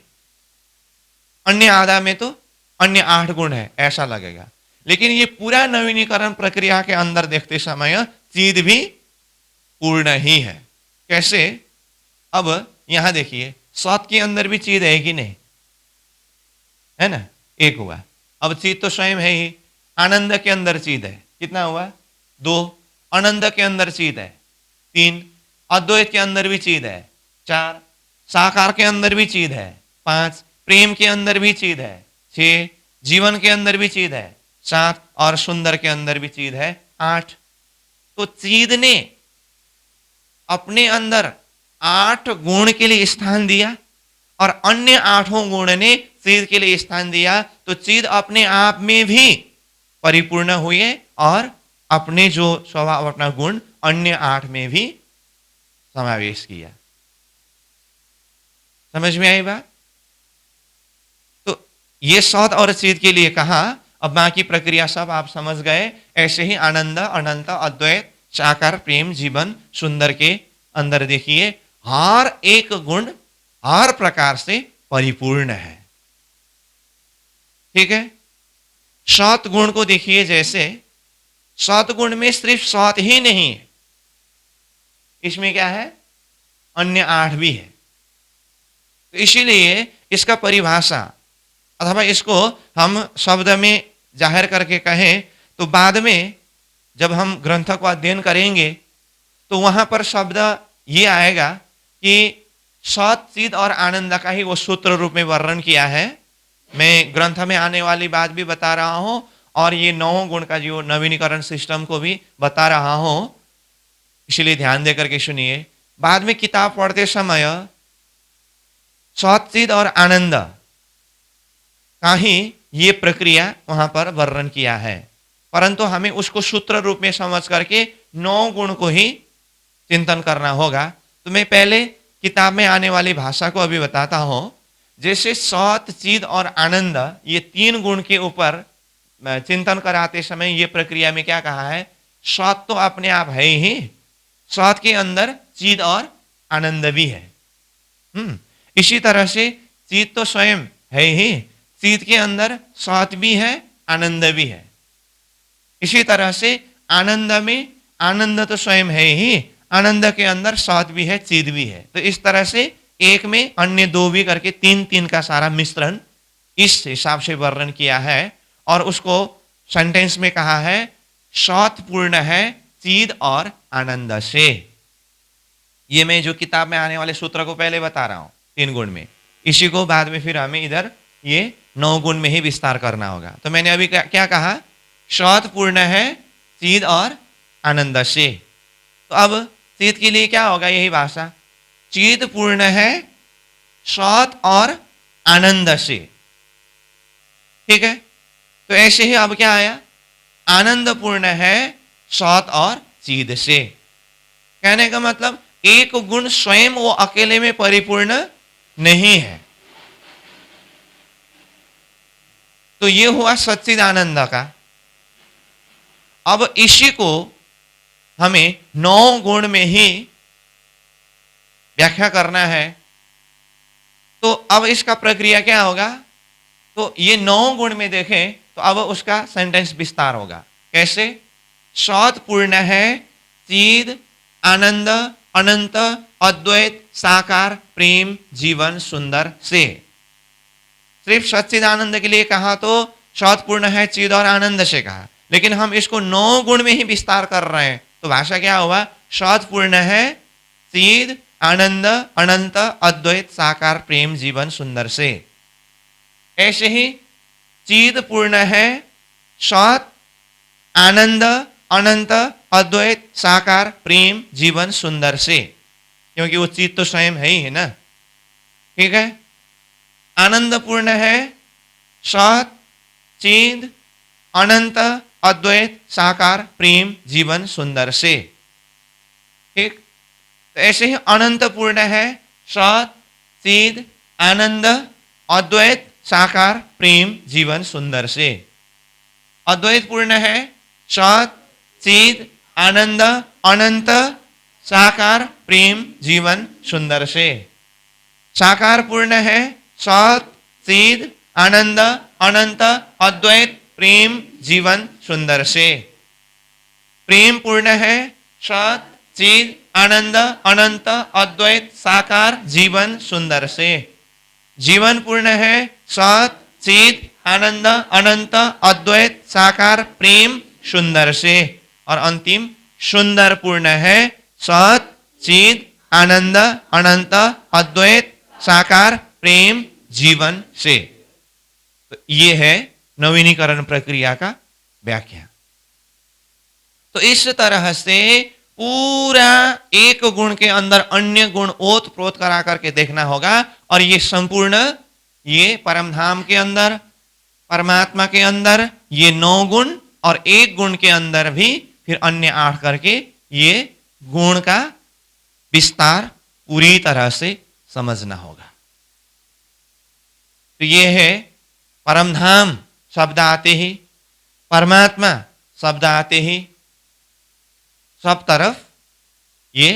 अन्य आधा में तो अन्य आठ गुण है ऐसा लगेगा, लेकिन ये पूरा नवीनीकरण प्रक्रिया के अंदर देखते समय चिद भी पूर्ण ही है। कैसे? अब यहां देखिए, सत के अंदर भी चिद है कि नहीं? है ना, एक हुआ। अब चिद तो स्वयं है ही। आनंद के अंदर चिद है, कितना हुआ? दो। अनंत के अंदर चिद है तीन, अद्वैत के अंदर भी चिद है चार, साकार के अंदर भी चिद है पांच, प्रेम के अंदर भी चिद है छह, जीवन के अंदर भी चिद है सात, और सुंदर के अंदर भी चिद है आठ। तो चिद ने अपने अंदर आठ गुण के लिए स्थान दिया और अन्य आठों गुण ने चिद के लिए स्थान दिया, तो चिद अपने आप में भी परिपूर्ण हुए और अपने जो स्वभाव अपना गुण अन्य आठ में भी समावेश किया। समझ में आई बात? तो ये सत और चिद के लिए कहा। अब बाकी प्रक्रिया सब आप समझ गए। ऐसे ही आनंद अनंत अद्वैत साकार प्रेम जीवन सुंदर के अंदर देखिए, हर एक गुण हर प्रकार से परिपूर्ण है। ठीक है, सत गुण को देखिए, जैसे सत गुण में सिर्फ सत ही नहीं है, इसमें क्या है? अन्य आठ भी है। तो इसीलिए इसका परिभाषा अथवा इसको हम शब्द में जाहिर करके कहें तो बाद में जब हम ग्रंथ को अध्ययन करेंगे तो वहां पर शब्द ये आएगा कि सत चिद और आनंद का ही वो सूत्र रूप में वर्णन किया है। मैं ग्रंथ में आने वाली बात भी बता रहा हूं और ये नौ गुण का जो नवीनीकरण सिस्टम को भी बता रहा हूं, इसलिए ध्यान दे करके सुनिए। बाद में किताब पढ़ते समय सत चिद और आनंद का ही ये प्रक्रिया वहां पर वर्णन किया है, परंतु हमें उसको सूत्र रूप में समझ करके नौ गुण को ही चिंतन करना होगा। तो मैं पहले किताब में आने वाली भाषा को अभी बताता हूं। जैसे सत चिद और आनंद ये तीन गुण के ऊपर चिंतन कराते समय ये प्रक्रिया में क्या कहा है? सत तो अपने आप है ही, सत के अंदर चिद और आनंद भी है। इसी तरह से चिद तो स्वयं है ही, चिद के अंदर सत भी है आनंद भी है। इसी तरह से आनंद में आनंद तो स्वयं है ही, आनंद के अंदर सत भी है चिद भी है। तो इस तरह से एक में अन्य दो भी करके तीन तीन का सारा मिश्रण इस हिसाब से वर्णन किया है और उसको सेंटेंस में कहा है सत पूर्ण है चिद और आनंद से। ये मैं जो किताब में आने वाले सूत्र को पहले बता रहा हूं तीन गुण में, इसी को बाद में फिर हमें इधर ये नौ गुण में ही विस्तार करना होगा। तो मैंने अभी क्या कहा शौत पूर्ण है चिद और आनंद से। तो अब चिद के लिए क्या होगा, यही भाषा, चिद पूर्ण है शौत और आनंद से। ठीक है, तो ऐसे ही अब क्या आया, आनंद पूर्ण है शौत और चिद से। कहने का मतलब एक गुण स्वयं वो अकेले में परिपूर्ण नहीं है। तो ये हुआ सच्चिदानंद का। अब इसी को हमें 9 गुण में ही व्याख्या करना है। तो अब इसका प्रक्रिया क्या होगा, तो ये 9 गुण में देखें तो अब उसका सेंटेंस विस्तार होगा। कैसे, शौत पूर्ण है चिद आनंद अनंत अद्वैत साकार प्रेम जीवन सुंदर से। सिर्फ सच्चिदानंद के लिए कहा तो शौत पूर्ण है चिद और आनंद से कहा, लेकिन हम इसको 9 गुण में ही विस्तार कर रहे हैं। तो भाषा क्या हुआ, शौत पूर्ण है चिद आनंद अनंत अद्वैत साकार प्रेम जीवन सुंदर से। ऐसे ही चिद पूर्ण है शौत आनंद अनंत अद्वैत साकार प्रेम जीवन सुंदर से, क्योंकि वो चिद तो स्वयं है ही है ना। ठीक है, आनंद पूर्ण है सत चिद अनंत अद्वैत साकार प्रेम जीवन सुंदर से। ठीक, तो ऐसे ही अनंत पूर्ण है सत चिद आनंद अद्वैत साकार प्रेम जीवन सुंदर से। अद्वैत पूर्ण है सत चिद आनंद अनंत साकार प्रेम जीवन सुंदर से। साकार पूर्ण है सत चिद आनंद अनंत अद्वैत प्रेम जीवन सुंदर से। प्रेम पूर्ण है सत चिद आनंद अनंत अद्वैत साकार जीवन सुंदर से। जीवन पूर्ण है सत चिद आनंद अनंत अद्वैत साकार प्रेम सुंदर से। और अंतिम सुंदर पूर्ण है सत चिद आनंद अनंत अद्वैत साकार प्रेम जीवन से। तो ये है नवीनीकरण प्रक्रिया का व्याख्या। तो इस तरह से पूरा एक गुण के अंदर अन्य गुण ओत प्रोत करा करके देखना होगा। और ये संपूर्ण, ये परमधाम के अंदर परमात्मा के अंदर ये 9 गुण और एक गुण के अंदर भी फिर अन्य 8 करके ये गुण का विस्तार पूरी तरह से समझना होगा। तो ये है परमधाम शब्द आते ही, परमात्मा शब्द आते ही सब तरफ ये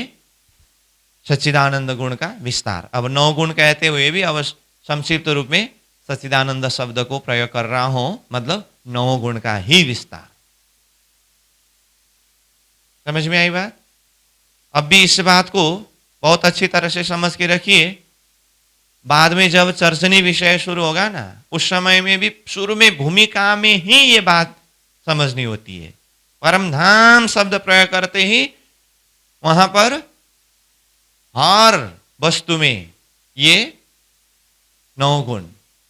सच्चिदानंद गुण का विस्तार। अब 9 गुण कहते हुए भी अब संक्षिप्त रूप में सच्चिदानंद शब्द को प्रयोग कर रहा हूं, मतलब 9 गुण का ही विस्तार। समझ में आई बात? अब भी इस बात को बहुत अच्छी तरह से समझ के रखिए। बाद में जब चर्चनी विषय शुरू होगा ना, उस समय में भी शुरू में भूमिका में ही ये बात समझनी होती है। परमधाम शब्द प्रयोग करते ही वहां पर हर वस्तु में ये 9 गुण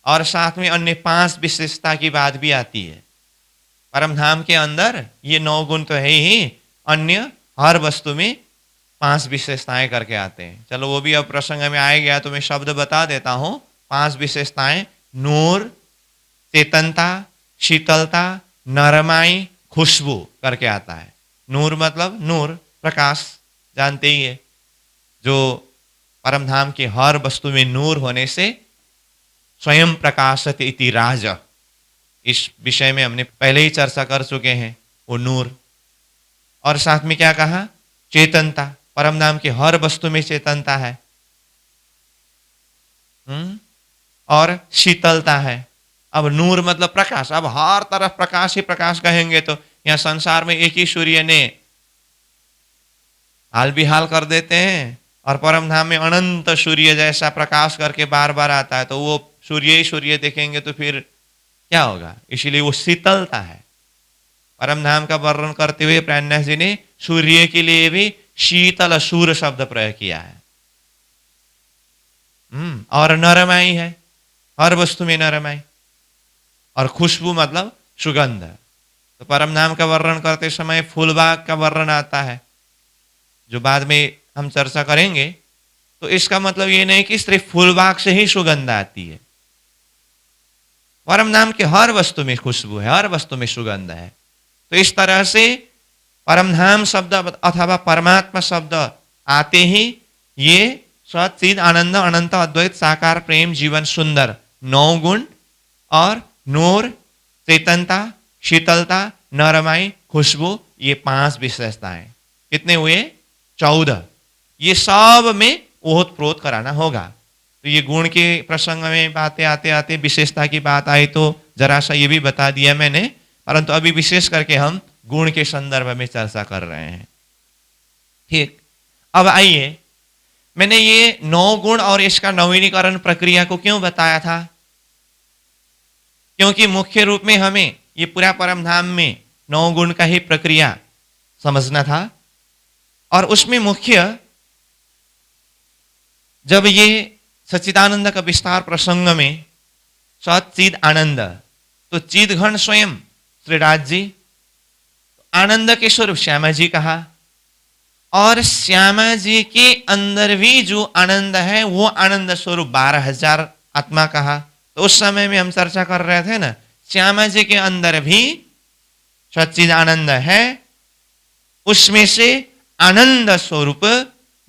और साथ में अन्य 5 विशेषता की बात भी आती है। परमधाम के अंदर ये 9 गुण तो है ही, अन्य हर वस्तु में 5 विशेषताएं करके आते हैं। चलो वो भी अब प्रसंग में आए गया तो मैं शब्द बता देता हूं। 5 विशेषताएं नूर, चेतनता, शीतलता, नरमाई, खुशबू करके आता है। नूर मतलब नूर प्रकाश, जानते ही है, जो परमधाम के हर वस्तु में नूर होने से स्वयं प्रकाशत इति राज, इस विषय में हमने पहले ही चर्चा कर चुके हैं। वो नूर, और साथ में क्या कहा, चेतनता, परमधाम के हर वस्तु में चेतनता है। और शीतलता है। अब नूर मतलब प्रकाश, अब हर तरफ प्रकाश ही प्रकाश कहेंगे तो यहाँ संसार में एक ही सूर्य ने हाल बिहाल कर देते हैं, और परमधाम में अनंत सूर्य जैसा प्रकाश करके बार बार आता है, तो वो सूर्य ही सूर्य देखेंगे तो फिर क्या होगा। इसीलिए वो शीतलता है। परमधाम का वर्णन करते हुए प्राणनाथ जी ने सूर्य के लिए भी शीतल सूर्य शब्द प्रयोग किया है। और नरमाई है, हर वस्तु में नरमाई। और खुशबू मतलब सुगंध। तो परम धाम का वर्णन करते समय फूलबाग का वर्णन आता है, जो बाद में हम चर्चा करेंगे। तो इसका मतलब ये नहीं कि सिर्फ फूलबाग से ही सुगंध आती है। परम नाम के हर वस्तु में खुशबू है, हर वस्तु में सुगंध है। तो इस तरह से परमधाम शब्द अथवा परमात्मा शब्द आते ही ये सत चिद आनंद अनंत अद्वैत साकार प्रेम जीवन सुंदर 9 गुण और नूर, चेतनता, शीतलता, नरमाई, खुशबू, ये 5 विशेषताएं कितने हुए? 14। ये सब में ओतप्रोत कराना होगा। तो ये गुण के प्रसंग में बातें आते आते विशेषता की बात आई तो जरा सा ये भी बता दिया मैंने, परंतु अभी विशेष करके हम गुण के संदर्भ में चर्चा कर रहे हैं। ठीक, अब आइए, मैंने ये 9 गुण और इसका नवीनीकरण प्रक्रिया को क्यों बताया था? क्योंकि मुख्य रूप में हमें ये पूरा परम धाम में 9 गुण का ही प्रक्रिया समझना था। और उसमें मुख्य, जब ये सच्चिदानंद का विस्तार प्रसंग में सत चिद आनंद, तो चिद घन स्वयं श्रीराज जी, आनंद के स्वरूप श्यामा जी कहा, और श्यामा जी के अंदर भी जो आनंद है वो आनंद स्वरूप 12,000 आत्मा कहा। तो उस समय में हम चर्चा कर रहे थे ना, श्यामा जी के अंदर भी सच्चिद आनंद है, उसमें से आनंद स्वरूप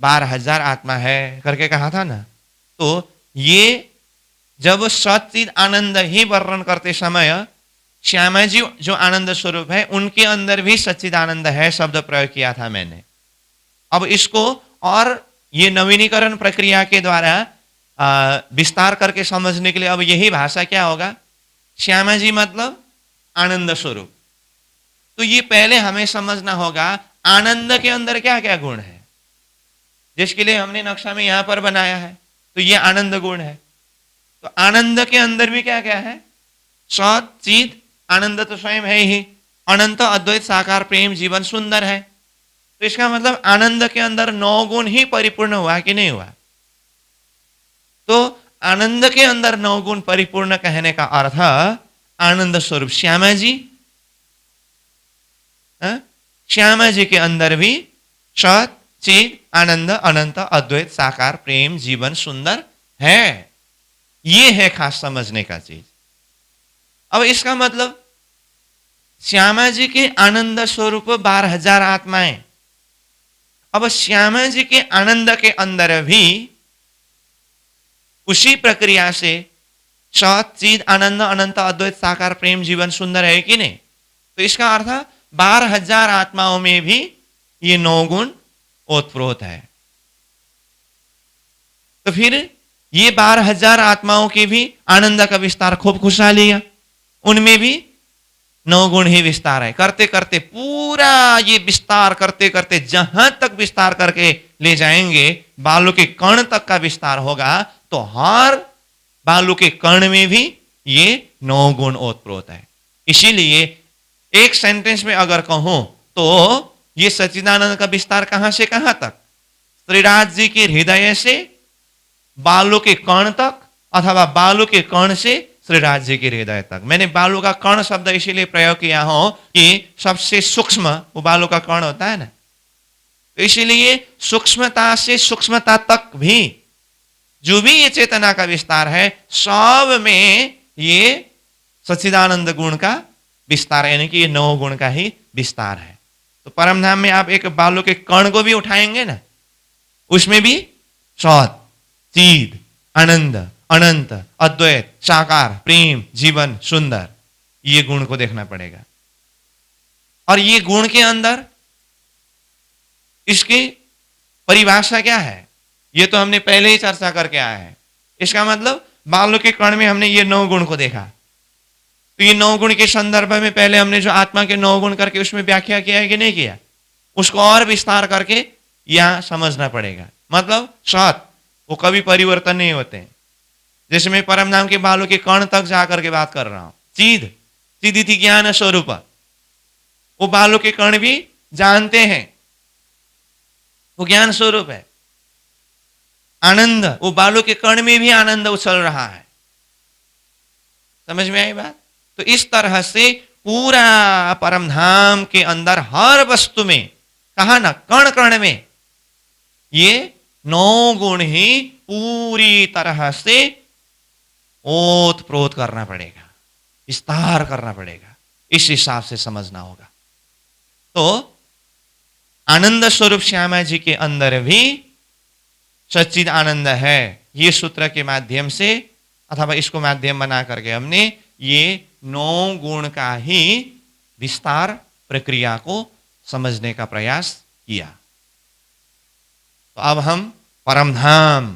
12,000 आत्मा है करके कहा था ना। तो ये जब सच्चिद आनंद ही वर्णन करते समय श्यामा जी जो आनंद स्वरूप है उनके अंदर भी सच्चिद आनंद है शब्द प्रयोग किया था मैंने। अब इसको और ये नवीनीकरण प्रक्रिया के द्वारा विस्तार करके समझने के लिए अब यही भाषा क्या होगा? श्यामा जी मतलब आनंद स्वरूप। तो ये पहले हमें समझना होगा आनंद के अंदर क्या क्या गुण है, जिसके लिए हमने नक्शा में यहां पर बनाया है। तो ये आनंद गुण है। तो आनंद के अंदर भी क्या क्या है? सत चिद आनंद तो स्वयं है ही, अनंत अद्वैत साकार प्रेम जीवन सुंदर है। तो इसका मतलब आनंद के अंदर 9 गुण ही परिपूर्ण हुआ कि नहीं हुआ? तो आनंद के अंदर 9 गुण परिपूर्ण कहने का अर्थ आनंद स्वरूप श्यामा जी, श्यामा जी के अंदर भी सत चिद आनंद अनंत अद्वैत साकार प्रेम जीवन सुंदर है। ये है खास समझने का चीज। अब इसका मतलब श्यामा जी के आनंद स्वरूप 12,000 आत्माएं। अब श्यामा जी के आनंद के अंदर भी उसी प्रक्रिया से सत चिद आनंद अनंत अद्वैत साकार प्रेम जीवन सुंदर है कि नहीं? तो इसका अर्थ 12,000 आत्माओं में भी ये 9 गुण ओतप्रोत है। तो फिर ये 12,000 आत्माओं के भी आनंद का विस्तार खूब खुशहाली है, उनमें भी 9 गुण ही विस्तार है। करते करते पूरा ये विस्तार करते करते जहां तक विस्तार करके ले जाएंगे, बालू के कण तक का विस्तार होगा, तो हर बालू के कण में भी ये 9 गुण ओतप्रोत है। इसीलिए एक सेंटेंस में अगर कहूं तो ये सच्चिदानंद का विस्तार कहां से कहां तक? श्रीराज जी के हृदय से बालू के कण तक, अथवा बालू के कण से श्रीराज जी के हृदय तक। मैंने बालू का कण शब्द इसीलिए प्रयोग किया हो कि सबसे सूक्ष्म वो बालू का कण होता है ना, तो इसीलिए सूक्ष्मता से सूक्ष्मता तक भी जो भी ये चेतना का विस्तार है, सब में ये सच्चिदानंद गुण का विस्तार, यानी कि ये 9 गुण का ही विस्तार है। तो परम धाम में आप एक बालू के कण को भी उठाएंगे ना, उसमें भी सत चिद आनंद अनंत अद्वैत साकार प्रेम जीवन सुंदर, ये गुण को देखना पड़ेगा। और ये गुण के अंदर इसकी परिभाषा क्या है, ये तो हमने पहले ही चर्चा करके आया है। इसका मतलब बालू के कण में हमने ये 9 गुण को देखा, तो ये 9 गुण के संदर्भ में पहले हमने जो आत्मा के 9 गुण करके उसमें व्याख्या किया है कि नहीं किया, उसको और विस्तार करके यहां समझना पड़ेगा। मतलब सत वो कभी परिवर्तन नहीं होते हैं, जैसे मैं परम नाम के बालू के कण तक जाकर के बात कर रहा हूं। चिद चिदिति ज्ञान स्वरूप, वो बालू के कण भी जानते हैं, वो ज्ञान स्वरूप है। आनंद, वो बालू के कण में भी आनंद उछल रहा है। समझ में आई बात? तो इस तरह से पूरा परम धाम के अंदर हर वस्तु में, कहा ना, कण कण में ये 9 गुण ही पूरी तरह से ओत प्रोत करना पड़ेगा, विस्तार करना पड़ेगा। इस हिसाब से समझना होगा। तो आनंद स्वरूप श्यामा जी के अंदर भी सच्चिद आनंद है। ये सूत्र के माध्यम से अथवा इसको माध्यम बना करके हमने ये 9 गुण का ही विस्तार प्रक्रिया को समझने का प्रयास किया। तो अब हम परमधाम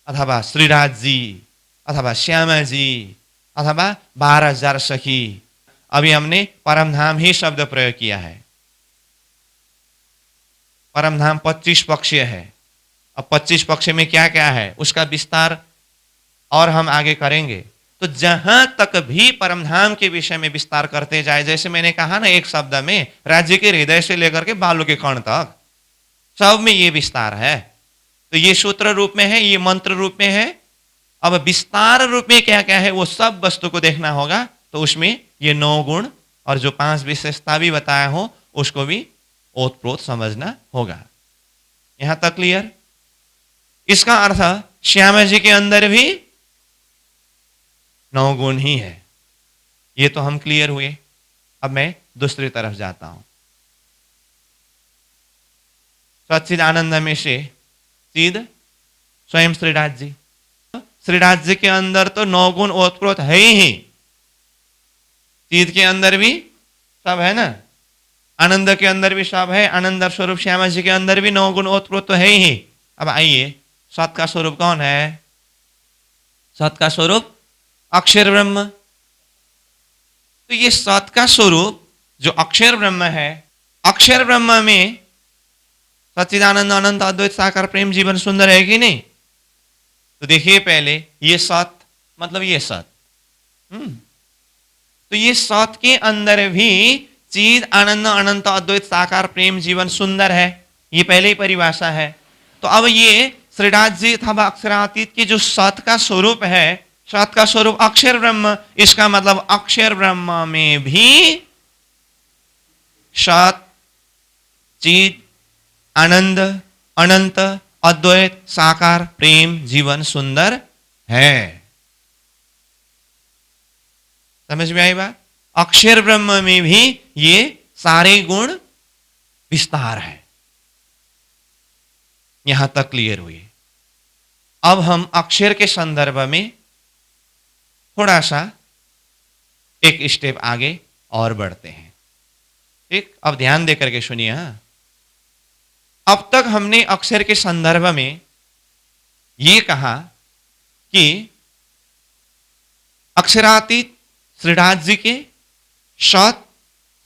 अथवा श्रीराज जी अथवा श्यामा जी अथवा 12,000 सखी, अभी हमने परमधाम ही शब्द प्रयोग किया है। परमधाम 25 पक्षीय है। अब 25 पक्ष में क्या क्या है उसका विस्तार और हम आगे करेंगे। तो जहां तक भी परमधाम के विषय में विस्तार करते जाए, जैसे मैंने कहा ना, एक शब्द में राज्य के हृदय से लेकर के बालों के कण तक सब में ये विस्तार है। तो ये सूत्र रूप में है, ये मंत्र रूप में है। अब विस्तार रूप में क्या क्या है वो सब वस्तु को देखना होगा। तो उसमें ये 9 गुण और जो 5 विशेषता भी बताया हो उसको भी ओतप्रोत समझना होगा। यहां तक क्लियर? इसका अर्थ श्यामा जी के अंदर भी 9 गुण ही है। ये तो हम क्लियर हुए। अब मैं दूसरी तरफ जाता हूं। सच्चिद आनंद में से चिद स्वयं श्रीराज जी, श्रीराज जी के अंदर तो 9 गुण ओतप्रोत है ही। चिद के अंदर भी सब है ना, आनंद के अंदर भी सब है। आनंद स्वरूप श्यामा जी के अंदर भी 9 गुण ओतप्रोत तो है ही। अब आइए, सत का स्वरूप कौन है? सत का स्वरूप अक्षर ब्रह्म। तो ये सत का स्वरूप जो अक्षर ब्रह्म है, अक्षर ब्रह्म में सच्चिदानंद अनंत अद्वैत साकार प्रेम जीवन सुंदर है कि नहीं? तो देखिए पहले ये सत मतलब ये सत। तो ये सत के अंदर भी चिद आनंद अनंत अद्वैत साकार प्रेम जीवन सुंदर है, ये पहले ही परिभाषा है। तो अब ये श्रीराज जी अथवा अक्षरातीत की जो सत का स्वरूप है, सत का स्वरूप अक्षर ब्रह्म, इसका मतलब अक्षर ब्रह्म में भी सत चिद आनंद अनंत अद्वैत साकार प्रेम जीवन सुंदर है। समझ में आई बात? अक्षर ब्रह्म में भी ये सारे गुण विस्तार है। यहां तक क्लियर हुई। अब हम अक्षर के संदर्भ में थोड़ा सा एक स्टेप आगे और बढ़ते हैं। ठीक, अब ध्यान देकर के सुनिए। अब तक हमने अक्षर के संदर्भ में ये कहा कि अक्षरातीत श्रीराज जी के सत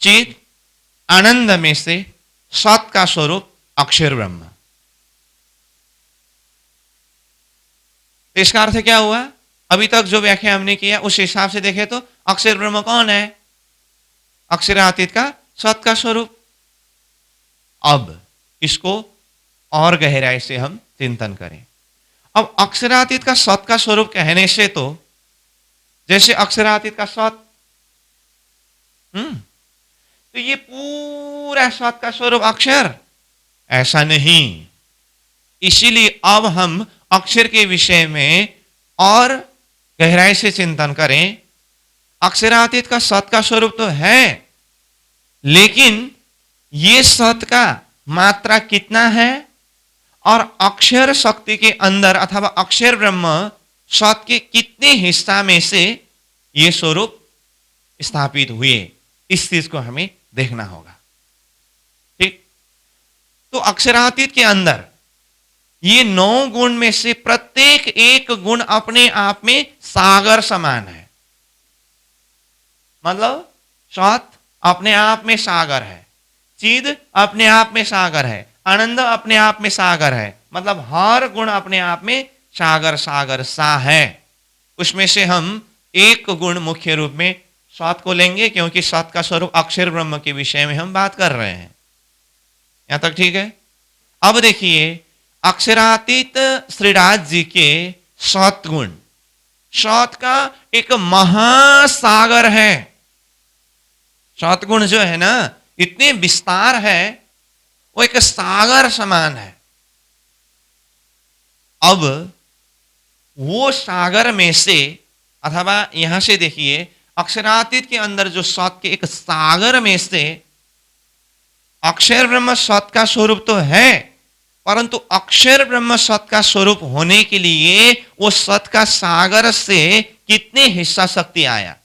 चिद आनंद में से सत का स्वरूप अक्षर ब्रह्म। तो इसका अर्थ क्या हुआ? अभी तक जो व्याख्या हमने किया उस हिसाब से देखें तो अक्षर ब्रह्म कौन है? अक्षरातीत का सत का स्वरूप। अब इसको और गहराई से हम चिंतन करें। अब अक्षरातीत का सत का स्वरूप कहने से तो जैसे अक्षरातीत का सत, तो ये पूरा सत का स्वरूप अक्षर, ऐसा नहीं। इसीलिए अब हम अक्षर के विषय में और गहराई से चिंतन करें। अक्षरातीत का सत का स्वरूप तो है, लेकिन ये सत का मात्रा कितना है और अक्षर शक्ति के अंदर अथवा अक्षर ब्रह्म सत के कितने हिस्सा में से ये स्वरूप स्थापित हुए, इस चीज को हमें देखना होगा। ठीक, तो अक्षरातीत के अंदर ये 9 गुण में से प्रत्येक एक गुण अपने आप में सागर समान है। मतलब सत अपने आप में सागर है, चिद अपने आप में सागर है, आनंद अपने आप में सागर है। मतलब हर गुण अपने आप में सागर सागर सा है। उसमें से हम एक गुण मुख्य रूप में सत को लेंगे, क्योंकि सत का स्वरूप अक्षर ब्रह्म के विषय में हम बात कर रहे हैं। यहां तक ठीक है? अब देखिए, अक्षरातीत श्रीराज जी के सत गुण, सत का एक महासागर है। सतगुण जो है ना, इतने विस्तार है, वो एक सागर समान है। अब वो सागर में से, अथवा यहां से देखिए, अक्षरातीत के अंदर जो सत के एक सागर में से अक्षर ब्रह्म सत का स्वरूप तो है, परंतु अक्षर ब्रह्म सत का स्वरूप होने के लिए वो सत का सागर से कितने हिस्सा शक्ति आया,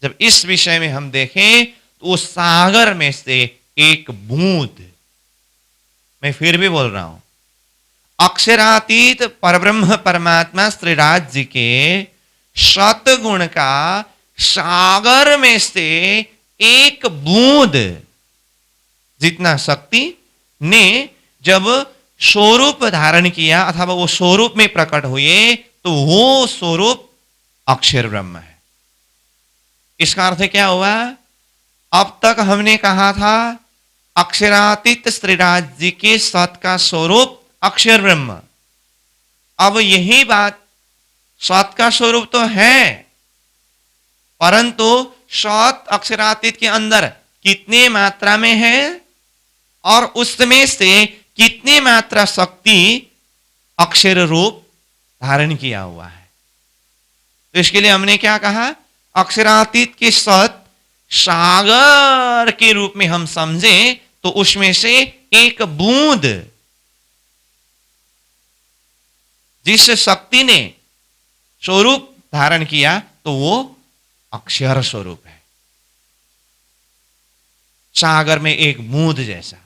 जब इस विषय में हम देखें तो वो सागर में से एक बूंद, मैं फिर भी बोल रहा हूं, अक्षरातीत परब्रह्म परमात्मा श्रीराज जी के सतगुण का सागर में से एक बूंद जितना शक्ति ने जब स्वरूप धारण किया, अथवा वो स्वरूप में प्रकट हुए, तो वो स्वरूप अक्षर ब्रह्म है। इसका अर्थ क्या हुआ? अब तक हमने कहा था अक्षरातीत श्रीराज जी के सत का स्वरूप अक्षर ब्रह्म। अब यही बात, सत का स्वरूप तो है, परंतु सत अक्षरातीत के अंदर कितने मात्रा में है और उसमें से कितनी मात्रा शक्ति अक्षर रूप धारण किया हुआ है। तो इसके लिए हमने क्या कहा? अक्षरातीत के सत सागर के रूप में हम समझे तो उसमें से एक बूंद जिस शक्ति ने स्वरूप धारण किया, तो वो अक्षर स्वरूप है, सागर में एक बूंद जैसा।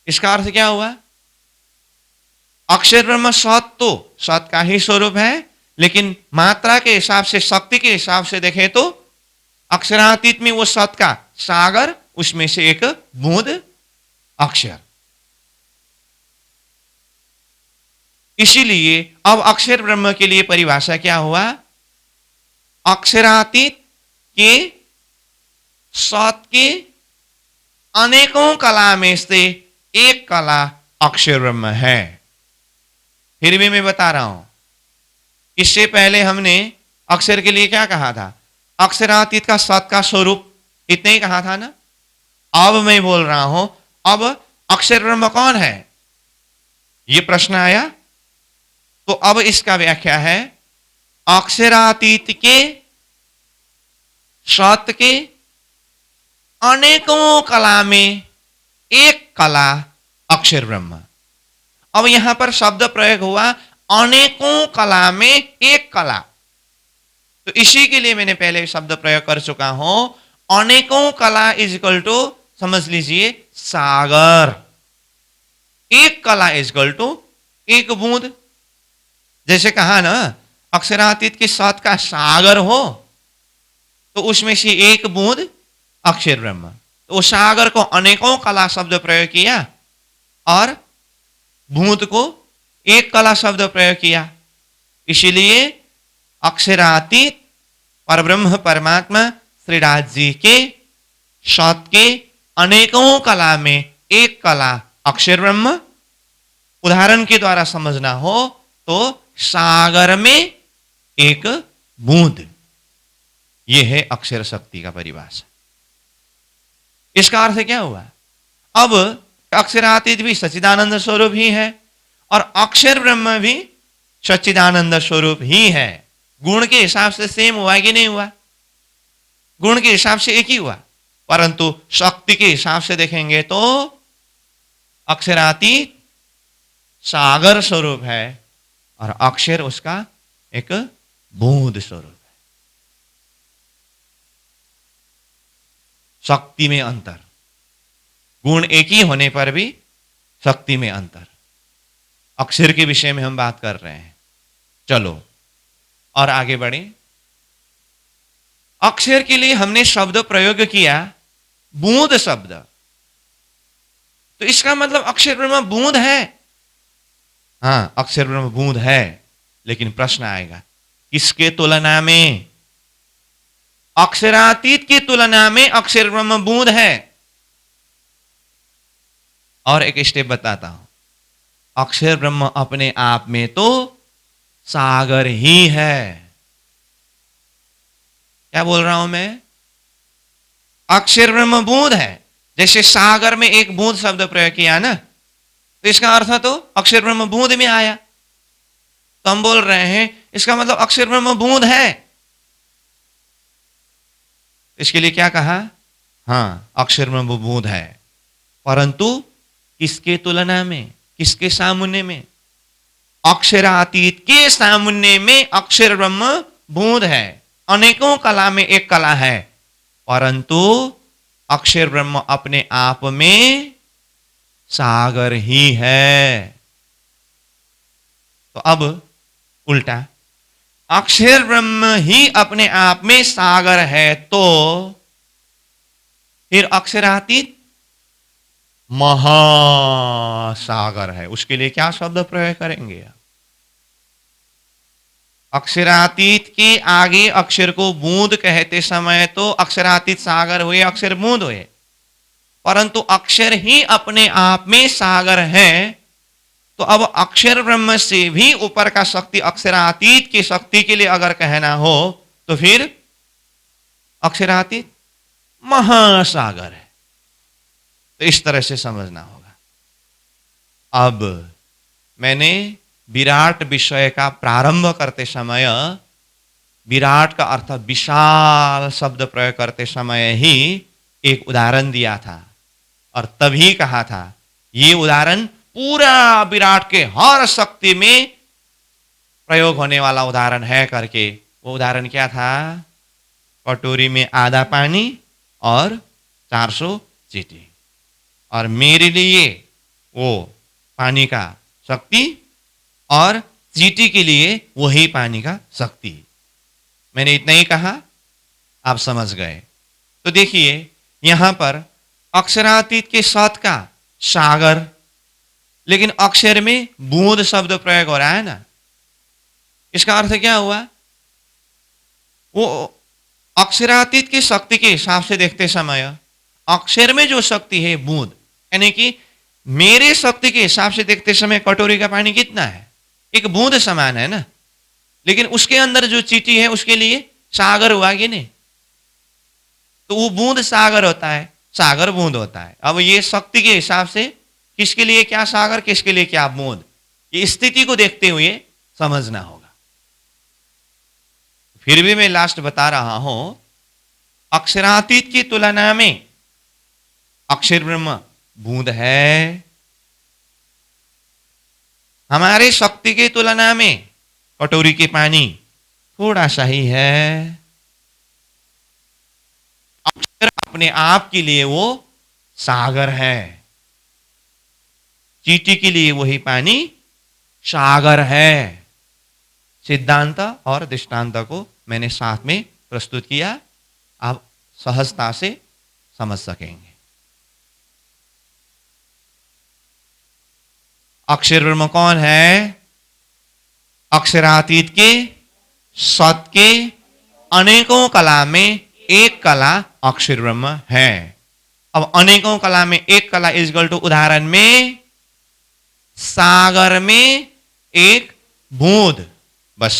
इसका अर्थ क्या हुआ? अक्षर ब्रह्म सत तो सत का ही स्वरूप है, लेकिन मात्रा के हिसाब से, शक्ति के हिसाब से देखें तो अक्षरातीत में वो सत का सागर, उसमें से एक बूंद अक्षर। इसीलिए अब अक्षर ब्रह्म के लिए परिभाषा क्या हुआ? अक्षरातीत के सत के अनेकों कला में से एक कला अक्षर ब्रह्म है। फिर भी मैं बता रहा हूं, इससे पहले हमने अक्षर के लिए क्या कहा था? अक्षरातीत का सत का स्वरूप, इतने ही कहा था ना। अब मैं बोल रहा हूं, अब अक्षर ब्रह्म कौन है, यह प्रश्न आया, तो अब इसका व्याख्या है, अक्षरातीत के सत के अनेकों कला में एक कला अक्षर ब्रह्म। अब यहां पर शब्द प्रयोग हुआ अनेकों कला में एक कला, तो इसी के लिए मैंने पहले शब्द प्रयोग कर चुका हूं। अनेकों कला इज इक्वल टू, समझ लीजिए, सागर। एक कला इज इक्वल टू एक बूंद। जैसे कहा ना, अक्षरातीत के सत का सागर हो तो उसमें से एक बूंद अक्षर ब्रह्म। तो सागर को अनेकों कला शब्द प्रयोग किया और बूंद को एक कला शब्द प्रयोग किया। इसीलिए अक्षरातीत परब्रह्म परमात्मा श्रीराज जी के सत के अनेकों कला में एक कला अक्षर ब्रह्म। उदाहरण के द्वारा समझना हो तो सागर में एक बूंद, यह है अक्षर शक्ति का परिभाषा। इसका अर्थ क्या हुआ? अब अक्षरातीत भी सच्चिदानंद स्वरूप ही है और अक्षर ब्रह्म भी सच्चिदानंद स्वरूप ही है। गुण के हिसाब से सेम हुआ कि नहीं हुआ? गुण के हिसाब से एक ही हुआ, परंतु शक्ति के हिसाब से देखेंगे तो अक्षरातीत सागर स्वरूप है और अक्षर उसका एक बूंद स्वरूप है। शक्ति में अंतर, गुण एक ही होने पर भी शक्ति में अंतर। अक्षर के विषय में हम बात कर रहे हैं। चलो और आगे बढ़े। अक्षर के लिए हमने शब्द प्रयोग किया बूंद शब्द, तो इसका मतलब अक्षर ब्रह्म बूंद है। हां, अक्षर ब्रह्म बूंद है, लेकिन प्रश्न आएगा किसके तुलना में? अक्षरातीत की तुलना में अक्षर ब्रह्म बूंद है। और एक स्टेप बताता हूं, अक्षर ब्रह्म अपने आप में तो सागर ही है। क्या बोल रहा हूं मैं? अक्षर ब्रह्म बूंद है। जैसे सागर में एक बूंद शब्द प्रयोग किया ना, तो इसका अर्थ तो अक्षर ब्रह्म बूंद में आया। तो हम बोल रहे हैं इसका मतलब अक्षर ब्रह्म बूंद है। इसके लिए क्या कहा? हाँ, अक्षर ब्रह्म बूंद है, परंतु किसके तुलना में, किसके सामने में? अक्षरातीत के सामने में अक्षर ब्रह्म बूंद है। अनेकों कला में एक कला है, परंतु अक्षर ब्रह्म अपने आप में सागर ही है। तो अब उल्टा, अक्षर ब्रह्म ही अपने आप में सागर है, तो फिर अक्षरातीत महासागर है। उसके लिए क्या शब्द प्रयोग करेंगे? अक्षरातीत के आगे अक्षर को बूंद कहते समय तो अक्षरातीत सागर हुए, अक्षर बूंद हुए, परंतु अक्षर ही अपने आप में सागर है। तो अब अक्षर ब्रह्म से भी ऊपर का शक्ति, अक्षरातीत की शक्ति के लिए अगर कहना हो तो फिर अक्षरातीत महासागर है। तो इस तरह से समझना होगा। अब मैंने विराट विषय का प्रारंभ करते समय विराट का अर्थ विशाल शब्द प्रयोग करते समय ही एक उदाहरण दिया था, और तभी कहा था ये उदाहरण पूरा विराट के हर शक्ति में प्रयोग होने वाला उदाहरण है करके। वो उदाहरण क्या था? कटोरी में आधा पानी और 400 चींटी, और मेरे लिए वो पानी का शक्ति और चींटी के लिए वही पानी का शक्ति। मैंने इतना ही कहा, आप समझ गए। तो देखिए यहां पर अक्षरातीत के साथ का सागर, लेकिन अक्षर में बूंद शब्द प्रयोग हो रहा है ना। इसका अर्थ क्या हुआ? वो अक्षरातीत की शक्ति के हिसाब से देखते समय अक्षर में जो शक्ति है बूंद, यानी कि मेरे शक्ति के हिसाब से देखते समय कटोरी का पानी कितना है? एक बूंद समान है ना। लेकिन उसके अंदर जो चींटी है उसके लिए सागर हुआ कि नहीं? तो वो बूंद सागर होता है, सागर बूंद होता है। अब ये शक्ति के हिसाब से किसके लिए क्या सागर, किसके लिए क्या बूंद, ये स्थिति को देखते हुए समझना होगा। फिर भी मैं लास्ट बता रहा हूं, अक्षरातीत की तुलना में अक्षर ब्रह्म बूंद है। हमारे शक्ति की तुलना में कटोरी के पानी थोड़ा सा ही है। अक्षर अपने आप के लिए वो सागर है, चींटी के लिए वही पानी सागर है। सिद्धांत और दृष्टांत को मैंने साथ में प्रस्तुत किया, आप सहजता से समझ सकेंगे। अक्षर ब्रह्म कौन है? अक्षरातीत के सत के अनेकों कला में एक कला अक्षर ब्रह्म है। अब अनेकों कला में एक कला इक्वल टू उदाहरण में सागर में एक बूंद। बस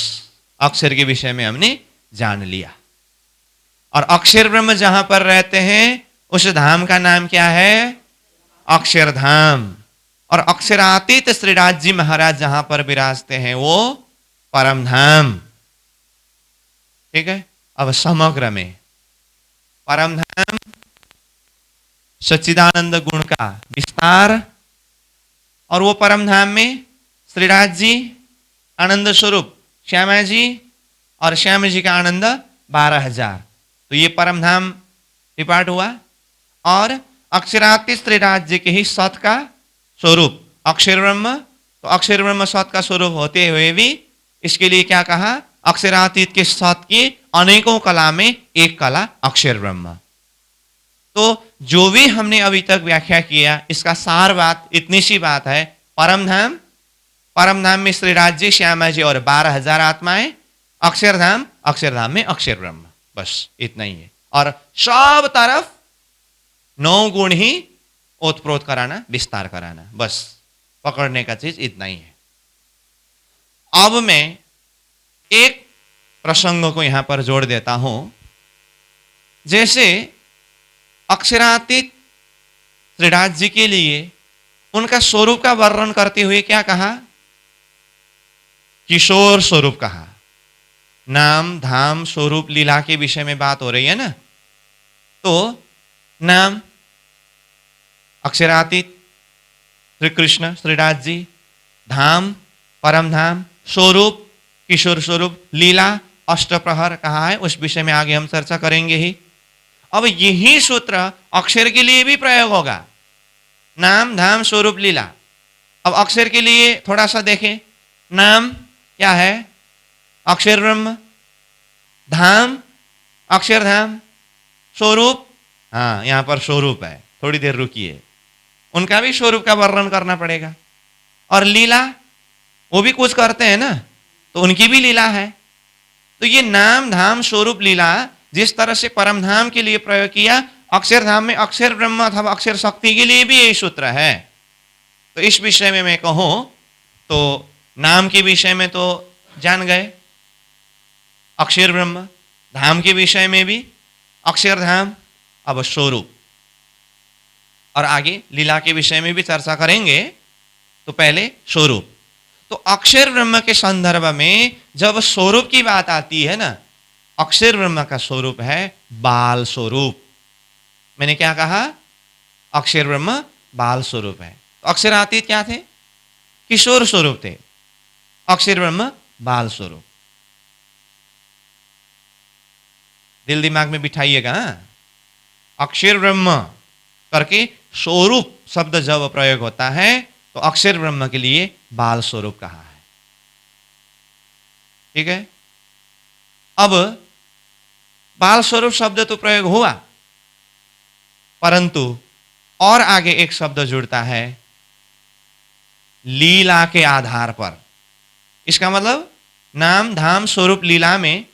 अक्षर के विषय में हमने जान लिया। और अक्षर ब्रह्म जहां पर रहते हैं उस धाम का नाम क्या है? अक्षरधाम। और अक्षरातीत श्रीराज जी महाराज जहां पर विराजते हैं वो परम धाम। ठीक है। अब समग्र में परम धाम सच्चिदानंद गुण का विस्तार, और वो परम धाम में श्रीराज जी आनंद स्वरूप श्यामा जी, और श्याम जी का आनंद 12,000। तो ये परम धाम रिपार्ट हुआ। और अक्षरातीत श्रीराज जी के ही सत का स्वरूप अक्षर ब्रह्म, तो अक्षर ब्रह्म सत का स्वरूप होते हुए भी इसके लिए क्या कहा? अक्षरातीत के सत की अनेकों कला में एक कला अक्षर ब्रह्म। तो जो भी हमने अभी तक व्याख्या किया इसका सार बात इतनी सी बात है, परम धाम में श्रीराज जी, श्यामा जी और 12,000 आत्माएं, अक्षरधाम में अक्षर ब्रह्म। बस इतना ही है। और सब तरफ 9 गुण ही ओतप्रोत कराना, विस्तार कराना, बस पकड़ने का चीज इतना ही है। अब मैं एक प्रसंग को यहां पर जोड़ देता हूं जैसे अक्षरातीत त्रिराज जी के लिए उनका स्वरूप का वर्णन करते हुए क्या कहा? किशोर स्वरूप कहा। नाम धाम स्वरूप लीला के विषय में बात हो रही है ना, तो नाम अक्षरातीत श्री कृष्ण श्रीराज जी, धाम परम धाम, स्वरूप किशोर स्वरूप, लीला अष्टप्रहर कहा है, उस विषय में आगे हम चर्चा करेंगे ही। अब यही सूत्र अक्षर के लिए भी प्रयोग होगा, नाम धाम स्वरूप लीला। अब अक्षर के लिए थोड़ा सा देखें, नाम क्या है? अक्षर ब्रह्म। धाम अक्षरधाम। स्वरूप, हाँ यहां पर स्वरूप है, थोड़ी देर रुकिए, उनका भी स्वरूप का वर्णन करना पड़ेगा। और लीला, वो भी कुछ करते हैं ना, तो उनकी भी लीला है। तो ये नाम धाम स्वरूप लीला जिस तरह से परम धाम के लिए प्रयोग किया, अक्षरधाम में अक्षर ब्रह्म अथवा अक्षर शक्ति के लिए भी यही सूत्र है। तो इस विषय में मैं कहूं तो नाम के विषय में तो जान गए अक्षर ब्रह्म, धाम के विषय में भी अक्षरधाम, अब स्वरूप, और आगे लीला के विषय में भी चर्चा करेंगे। तो पहले स्वरूप। तो अक्षर ब्रह्म के संदर्भ में जब स्वरूप की बात आती है ना, अक्षर ब्रह्म का स्वरूप है बाल स्वरूप। मैंने क्या कहा? अक्षर ब्रह्म बाल स्वरूप है। तो अक्षरातीत क्या थे? किशोर स्वरूप थे। अक्षर ब्रह्म बाल स्वरूप। दिल दिमाग में बिठाइएगा। अक्षर ब्रह्म करके स्वरूप शब्द जब प्रयोग होता है तो अक्षर ब्रह्म के लिए बाल स्वरूप कहा है। ठीक है। अब बाल स्वरूप शब्द तो प्रयोग हुआ, परंतु और आगे एक शब्द जुड़ता है लीला के आधार पर। इसका मतलब नाम धाम स्वरूप लीला में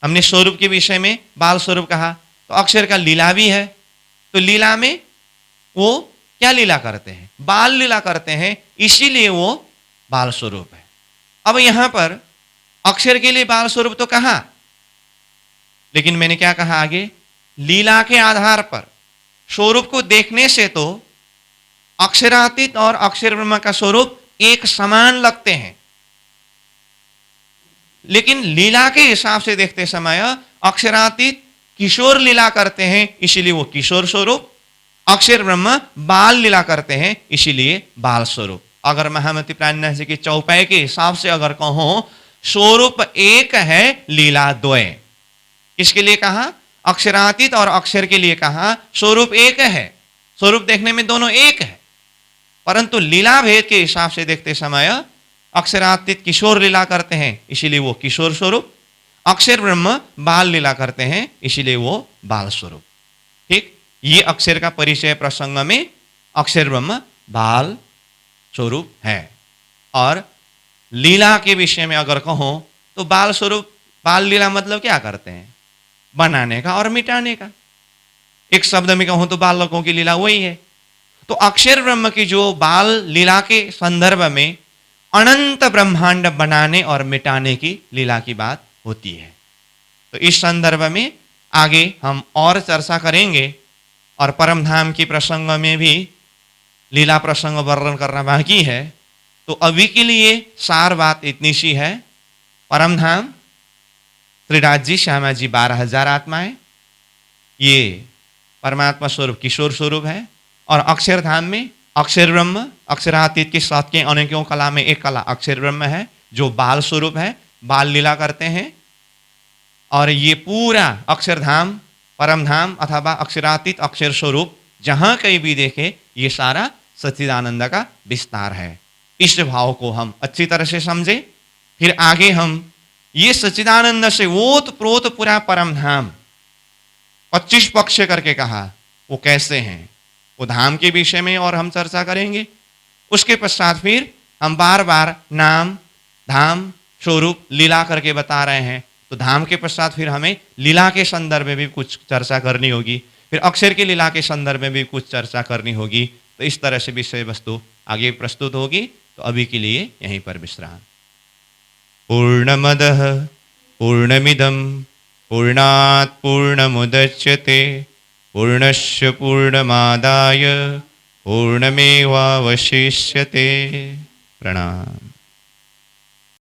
हमने स्वरूप के विषय में बाल स्वरूप कहा, तो अक्षर का लीला भी है। तो लीला में वो क्या लीला करते हैं? बाल लीला करते हैं, इसीलिए वो बाल स्वरूप है। अब यहां पर अक्षर के लिए बाल स्वरूप तो कहा, लेकिन मैंने क्या कहा आगे? लीला के आधार पर स्वरूप को देखने से तो अक्षरातीत और अक्षर ब्रह्म का स्वरूप एक समान लगते हैं, लेकिन लीला के हिसाब से देखते समय अक्षरातीत किशोर लीला करते हैं, इसीलिए वो किशोर स्वरूप। अक्षर ब्रह्म बाल लीला करते हैं, इसीलिए बाल स्वरूप। अगर महामती प्राणनाथ जी के चौपाई के हिसाब से अगर कहो, स्वरूप एक है, लीला द्वय। इसके लिए कहा अक्षरातीत और अक्षर के लिए कहा स्वरूप एक है। स्वरूप देखने में दोनों एक है, परंतु लीला भेद के हिसाब से देखते समय अक्षरातीत किशोर लीला करते हैं, इसीलिए वो किशोर स्वरूप। अक्षर ब्रह्म बाल लीला करते हैं, इसीलिए वो बाल स्वरूप। ठीक, ये अक्षर का परिचय प्रसंग में अक्षर ब्रह्म बाल स्वरूप है। और लीला के विषय में अगर कहो तो बाल स्वरूप, बाल लीला मतलब क्या करते हैं? बनाने का और मिटाने का। एक शब्द में कहूं तो बालकों की लीला वही है। तो अक्षर ब्रह्म की जो बाल लीला के संदर्भ में अनंत ब्रह्मांड बनाने और मिटाने की लीला की बात होती है। तो इस संदर्भ में आगे हम और चर्चा करेंगे, और परम धाम की प्रसंग में भी लीला प्रसंग वर्णन करना बाकी है। तो अभी के लिए सार बात इतनी सी है, परम धाम त्रिराज जी, श्यामा जी 12,000 आत्माएं, ये परमात्मा स्वरूप किशोर स्वरूप है। और अक्षरधाम में अक्षर ब्रह्म, अक्षरातीत के साथ के अनेकों कला में एक कला अक्षर ब्रह्म है, जो बाल स्वरूप है, बाल लीला करते हैं। और ये पूरा अक्षरधाम, परम धाम अथवा अक्षरातीत अक्षर स्वरूप जहां कहीं भी देखे, ये सारा सच्चिदानंद का विस्तार है। इस भाव को हम अच्छी तरह से समझे, फिर आगे हम ये सच्चिदानंद से ओत प्रोत पूरा परम धाम 25 पक्ष करके कहा, वो कैसे हैं, वो धाम के विषय में और हम चर्चा करेंगे। उसके पश्चात फिर हम बार बार नाम धाम स्वरूप लीला करके बता रहे हैं, तो धाम के पश्चात फिर हमें लीला के संदर्भ में भी कुछ चर्चा करनी होगी, फिर अक्षर की लीला के संदर्भ में भी कुछ चर्चा करनी होगी। तो इस तरह से विषय वस्तु आगे प्रस्तुत होगी। तो अभी के लिए यहीं पर विश्राम। पूर्णमदः पूर्णमिदं पूर्णात् पूर्णमुदच्यते पूर्णस्य पूर्णमादाय पूर्णमेवावशिष्यते। प्रणाम।